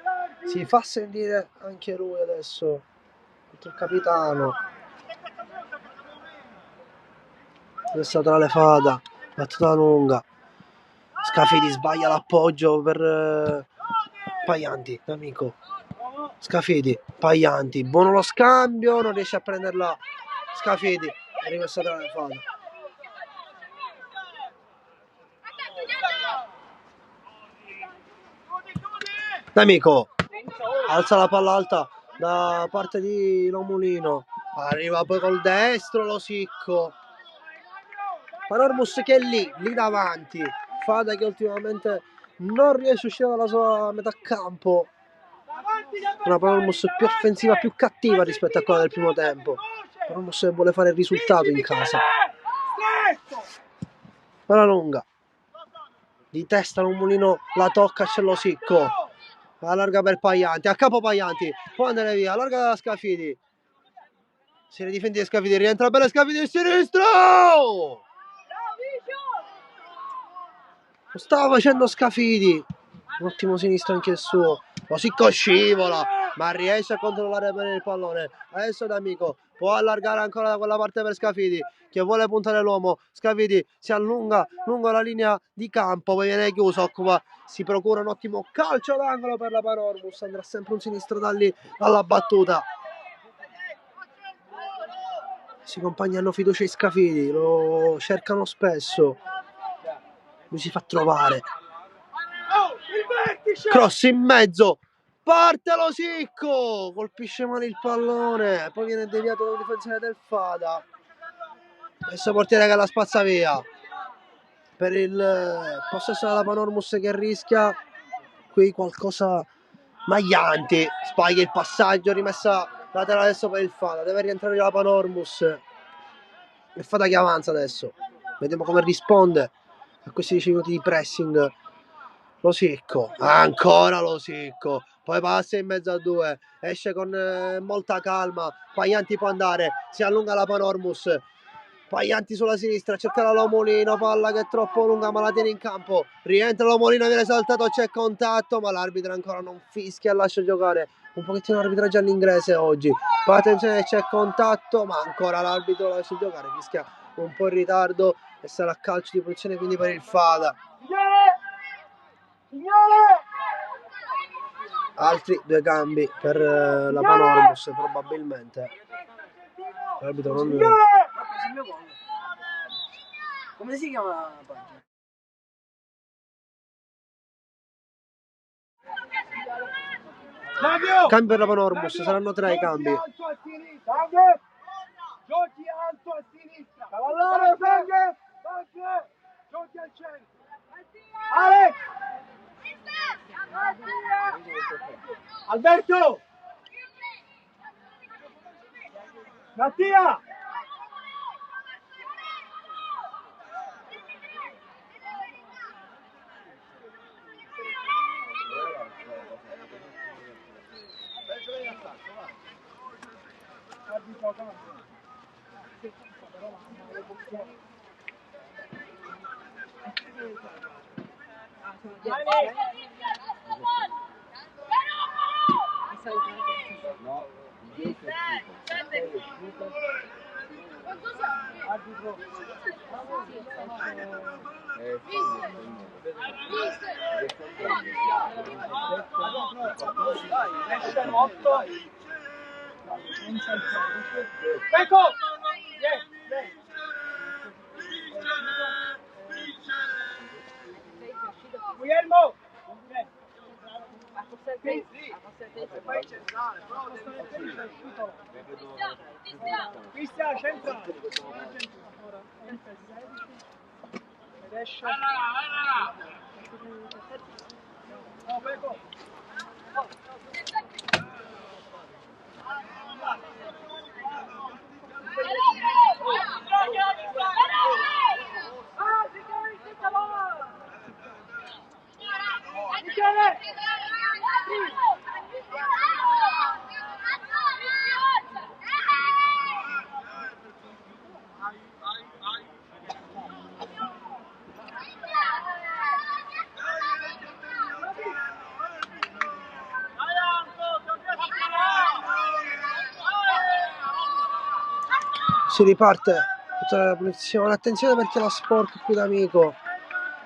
si fa sentire anche lui adesso, il capitano. Adesso tra le fada, battuta lunga, Scafidi sbaglia l'appoggio per Paianti, D'Amico, Scafidi, Paianti, buono lo scambio, non riesce a prenderla Scafidi, è rimessa tra le fada. D'Amico alza la palla alta da parte di Lomulino, arriva poi col destro Losicco, Panormus che è lì davanti, Fada che ultimamente non riesce a uscire dalla sua metà campo, una Panormus più offensiva, più cattiva rispetto a quella del primo tempo, Panormus vuole fare il risultato in casa. Palla lunga di testa Lomulino, la tocca, c'è Losicco, allarga per Paianti, a capo Paianti, può andare via, allarga da Scafidi, si ridifende Scafidi, rientra bene Scafidi di sinistro, lo stava facendo Scafidi, un ottimo sinistro anche il suo, Losicco scivola ma riesce a controllare bene il pallone, adesso D'Amico può allargare ancora da quella parte per Scafidi che vuole puntare l'uomo, Scafidi si allunga lungo la linea di campo, poi viene chiuso, occupa, si procura un ottimo calcio d'angolo per la Panormus, andrà sempre un sinistro da lì alla battuta. I compagni hanno fiducia in Scafidi, lo cercano spesso, lui si fa trovare, cross in mezzo, parte Losicco, colpisce male il pallone, poi viene deviato dal difensore del Fada, adesso portiere che la spazza via per il possesso della Panormus che rischia qui qualcosa. Maglianti sbaglia il passaggio, rimessa laterale adesso per il Fada, deve rientrare la Panormus, il Fada che avanza adesso, vediamo come risponde a questi 10 minuti di pressing. Losicco, ancora Losicco, poi passa in mezzo a due, esce con molta calma, Paianti può andare, si allunga la Panormus, Paianti sulla sinistra, cerca la Lomulino, palla che è troppo lunga ma la tiene in campo, rientra Lomulino, viene saltato, c'è contatto ma l'arbitro ancora non fischia e lascia giocare, un pochettino l'arbitraggio all'inglese oggi, poi attenzione, c'è contatto ma ancora l'arbitro lascia giocare, fischia un po' in ritardo e sarà calcio di punizione quindi per il Fada. Altri due cambi per la Panormus probabilmente, l'arbitro non... Come si chiama la pagina? Cambi per la Panormus, saranno 3 i cambi. Giochi alto a sinistra. Cavallare, giochi al centro. Alex! Alberto! Mattia! Ecco! Guglielmo! Cristian, centrale. Si riparte tutta la punizione. Attenzione perché la Sport qui d'Amico.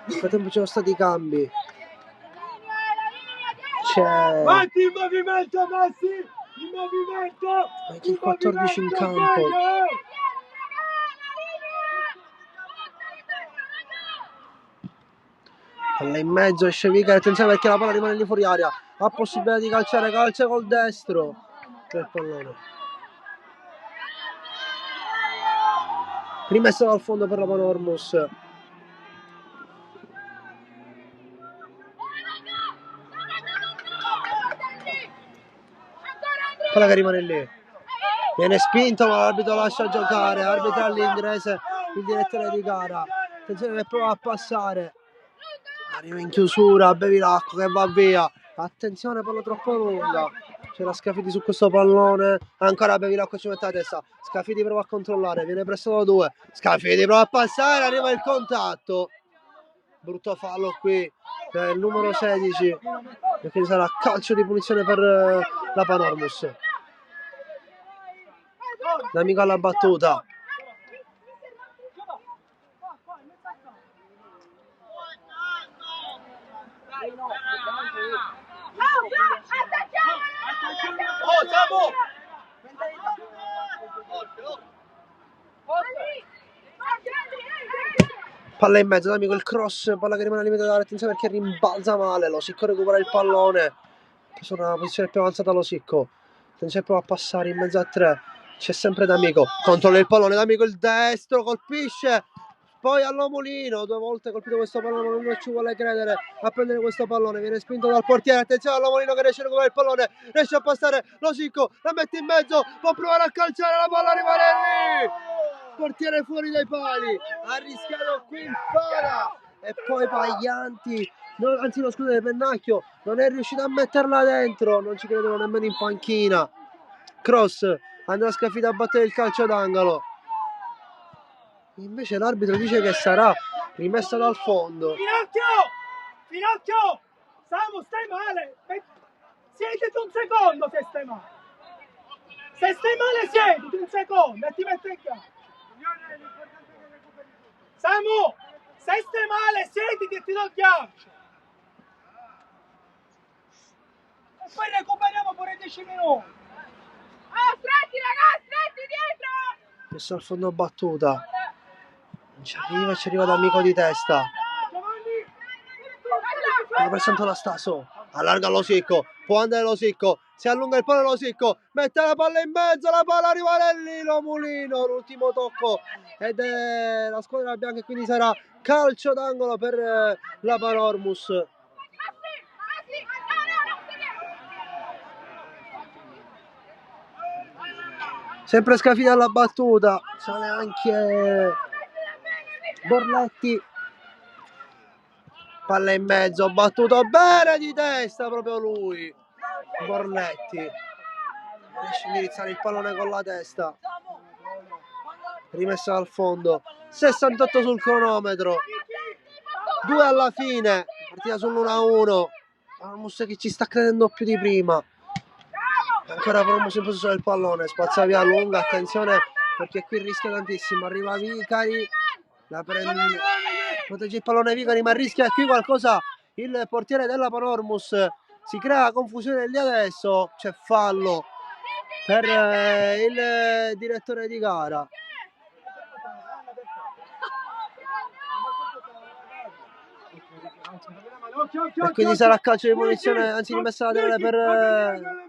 Nel frattempo ci sono stati i cambi. C'è Avanti il movimento, Massi! Il movimento! anche il 14 in campo. Palla in mezzo, esce Vicari, attenzione perché la palla rimane lì fuori aria. Ha possibilità di calciare, calcia col destro. Per pallone. Rimessa dal fondo per la Panormus. Palla che rimane lì. Viene spinto ma l'arbitro lascia giocare. Arbitra all'inglese il direttore di gara. Attenzione che prova a passare. Arriva in chiusura, Bevilacqua che va via. Attenzione, palla troppo lunga. C'era Scafidi su questo pallone. Ancora Bevilacqua ci mette la testa. Scafidi prova a controllare, viene pressato da due. Scafidi prova a passare, arriva il contatto. Brutto fallo qui per il numero 16. E quindi sarà calcio di punizione per la Panormus. D'Amico alla battuta. Palla in mezzo, D'Amico il cross, palla che rimane al limite dell'area, attenzione perché rimbalza male, Losicco recupera il pallone, preso una posizione più avanzata Losicco, attenzione prova a passare in mezzo a tre, c'è sempre D'Amico, controlla il pallone, D'Amico il destro, colpisce, poi all'Omolino, 2 volte colpito questo pallone, non ci vuole credere a prendere questo pallone, viene spinto dal portiere, attenzione all'Omolino che riesce a recuperare il pallone, riesce a passare, Losicco la mette in mezzo, può provare a calciare, la palla rimane lì! Portiere fuori dai pali, ha rischiato qui il Fara e poi Paglianti, anzi no scusate, Pennacchio non è riuscito a metterla dentro, non ci credevo nemmeno in panchina. Cross, Andrea Scafidi a battere il calcio d'angolo, invece l'arbitro dice che sarà rimessa dal fondo. Finocchio, Samu stai male, siediti un secondo se stai male, siediti un secondo e ti metto in campo. Samu, se stai male, siediti e ti do il ghiaccio. E poi recuperiamo pure 10 minuti. Stretti ragazzi, stretti dietro! Messa al fondo battuta. Ci arriva D'Amico di testa. La pressa Antonastaso. Allarga Losicco. Può andare Losicco. Si allunga il pallone Losicco. Mette la palla in mezzo. La palla arriva lì. Lomolino. L'ultimo tocco. Ed è la squadra bianca. E quindi sarà calcio d'angolo per la Panormus. Sempre Scafidi alla battuta. Sale anche Borletti. Palla in mezzo, battuto bene di testa proprio lui. Borletti riesce a indirizzare il pallone con la testa. Rimessa al fondo. 68 sul cronometro. 2 alla fine. Partita sull'1-1. Panormus che ci sta credendo più di prima. Ancora Panormus in possesso del pallone. Spazza via lunga. Attenzione perché qui rischia tantissimo. Arriva Vicari. La prende, protegge il pallone Vicari ma rischia qui qualcosa il portiere della Panormus. Si crea confusione lì adesso, c'è fallo per il direttore di gara. E quindi sarà calcio di punizione, anzi rimessa laterale per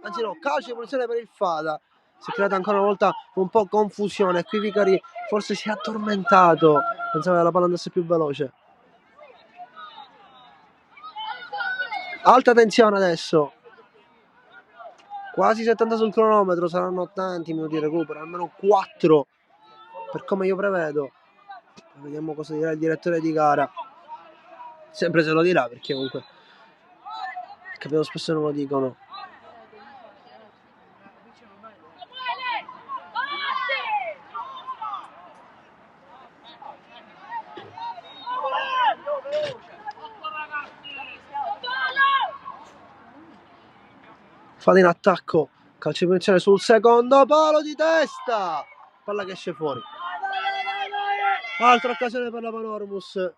anzi no, calcio di punizione per il Fada. Si è creata ancora una volta un po' confusione. Qui Vicari forse si è addormentato, pensava che la palla andasse più veloce. Alta tensione adesso. Quasi 70 sul cronometro, saranno tanti minuti di recupero, almeno 4 per come io prevedo. Vediamo cosa dirà il direttore di gara. Sempre se lo dirà, perché comunque capito, spesso non lo dicono. Fate in attacco, calcio di punizione sul secondo palo di testa, palla che esce fuori. Altra occasione per la Panormus.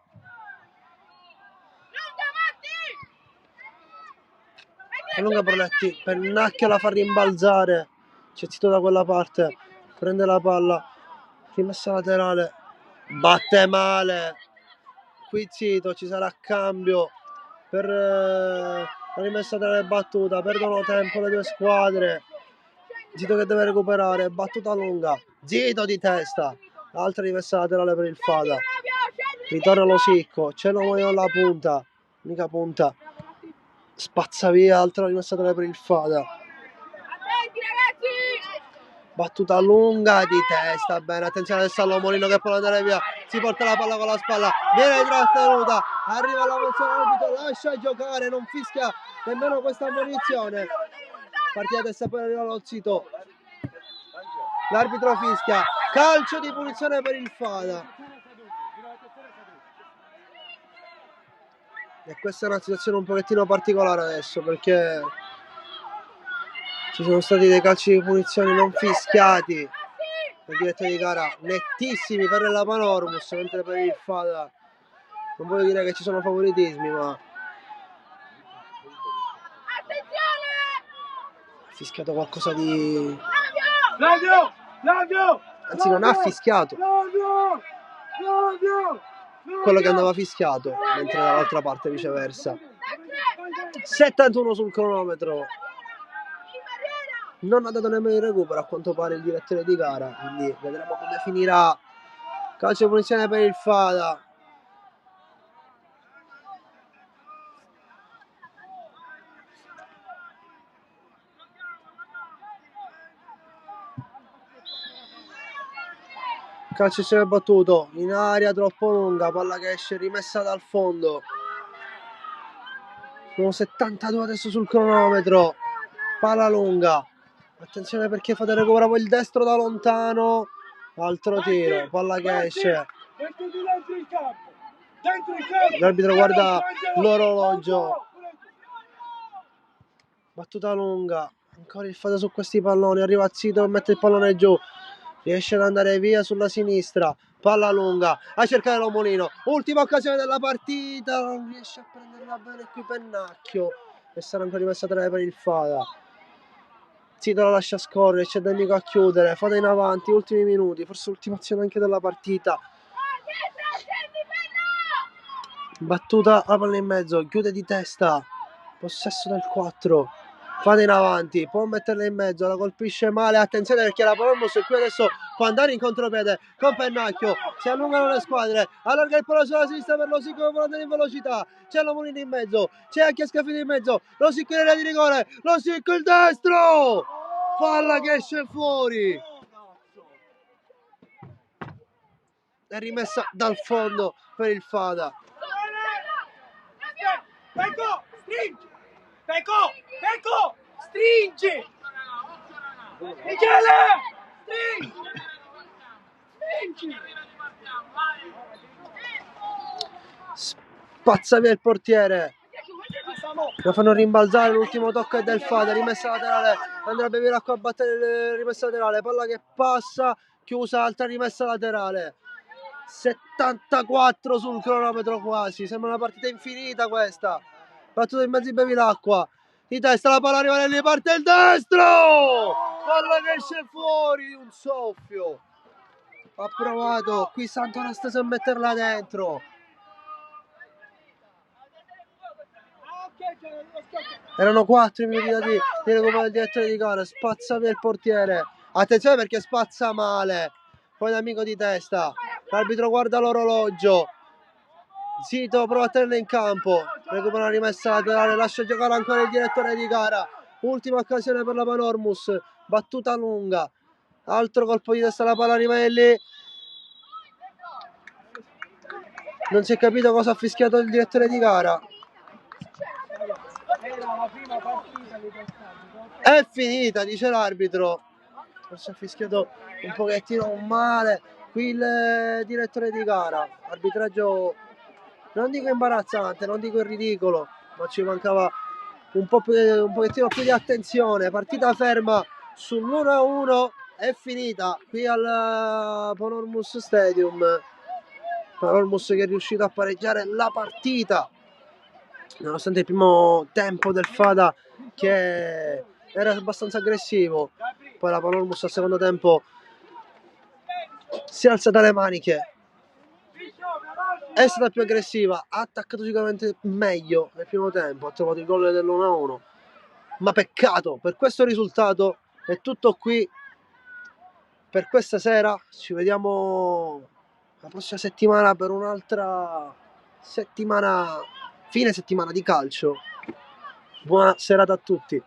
È lunga Proletti, Pennacchio la fa rimbalzare, c'è Zito da quella parte, prende la palla, rimessa laterale, batte male, qui Zito, ci sarà cambio per la rimessa laterale battuta, perdono tempo le due squadre. Zito che deve recuperare, battuta lunga, Zito di testa, altra rimessa laterale per il Fada, ritorna lo Sicco, c'è l'uomo alla punta, mica punta, spazza via, altra rimessa laterale per il Fada, battuta lunga di testa, bene, attenzione adesso all'Omolino che può andare via, si porta la palla con la spalla, viene trattenuta, arriva la mozione arbitro, lascia giocare, non fischia nemmeno questa ammonizione. Partita testa, poi arriva lo Zito, l'arbitro fischia, calcio di punizione per il Fada. E questa è una situazione un pochettino particolare adesso, perché ci sono stati dei calci di punizione non fischiati per direttore di gara, nettissimi per la Panormus, mentre per il Fada non voglio dire che ci sono favoritismi, ma fischiato qualcosa di... Anzi, non ha fischiato quello che andava fischiato, mentre dall'altra parte viceversa. 71 sul cronometro, non ha dato nemmeno il recupero a quanto pare il direttore di gara, quindi vedremo come finirà. Calcio di punizione per il Fada. Calcio si è battuto in aria troppo lunga, palla che esce rimessa dal fondo. Sono 72 adesso sul cronometro, palla lunga, attenzione perché fate recuperare poi il destro da lontano, altro tiro, palla che esce, l'arbitro guarda l'orologio, battuta lunga, ancora il Fada su questi palloni, arriva Zito e mette il pallone giù, riesce ad andare via sulla sinistra, palla lunga, a cercare l'Omolino, ultima occasione della partita, non riesce a prenderla bene qui Pennacchio, e sarà ancora rimessa tre per il Fada. Zito la lascia scorrere, c'è D'Amico a chiudere, Fada in avanti, ultimi minuti, forse ultima azione anche della partita. Battuta, la palla in mezzo, chiude di testa, possesso del 4. Fada in avanti, può metterla in mezzo, la colpisce male, attenzione perché la Panormus qui adesso può andare in contropiede con Pennacchio, si allungano le squadre, allarga il palo sulla sinistra per lo Sicco che vuole andare in velocità, c'è l'Omolino in mezzo, c'è anche Scafino in mezzo, lo Sicco in area di rigore, lo Sicco il destro, palla che esce fuori, è rimessa dal fondo per il Fada. Pecco, stringi! Michele! Stringi! Spazza via il portiere, lo fanno rimbalzare, l'ultimo tocco è del Fada, rimessa laterale, andrebbe via a battere rimessa laterale, palla che passa, chiusa, altra rimessa laterale. 74 sul cronometro quasi, sembra una partita infinita questa. Battuto in mezzo, bevi l'acqua, di testa la palla arriva lì, parte il destro, palla che esce fuori, un soffio, ha provato qui Santo Anastasio a metterla dentro, erano 4 minuti di recupero del direttore di gara, spazza via il portiere, attenzione perché spazza male, poi D'Amico di testa, l'arbitro guarda l'orologio, Zito prova a tenerla in campo, recupera la rimessa laterale, lascia giocare ancora il direttore di gara. Ultima occasione per la Panormus, battuta lunga, altro colpo di testa, la palla rimane lì. Non si è capito cosa ha fischiato il direttore di gara. È finita, dice l'arbitro. Forse ha fischiato un pochettino male qui il direttore di gara. Arbitraggio, non dico imbarazzante, non dico ridicolo, ma ci mancava un pochettino più di attenzione. Partita ferma sull'1-1, è finita qui al Panormus Stadium. Panormus che è riuscito a pareggiare la partita nonostante il primo tempo del Fada che era abbastanza aggressivo. Poi la Panormus al secondo tempo si è alzata le maniche, è stata più aggressiva, ha attaccato sicuramente meglio nel primo tempo, ha trovato il gol dell'1-1, ma peccato per questo risultato. È tutto qui per questa sera, ci vediamo la prossima settimana per un'altra fine settimana di calcio. Buona serata a tutti.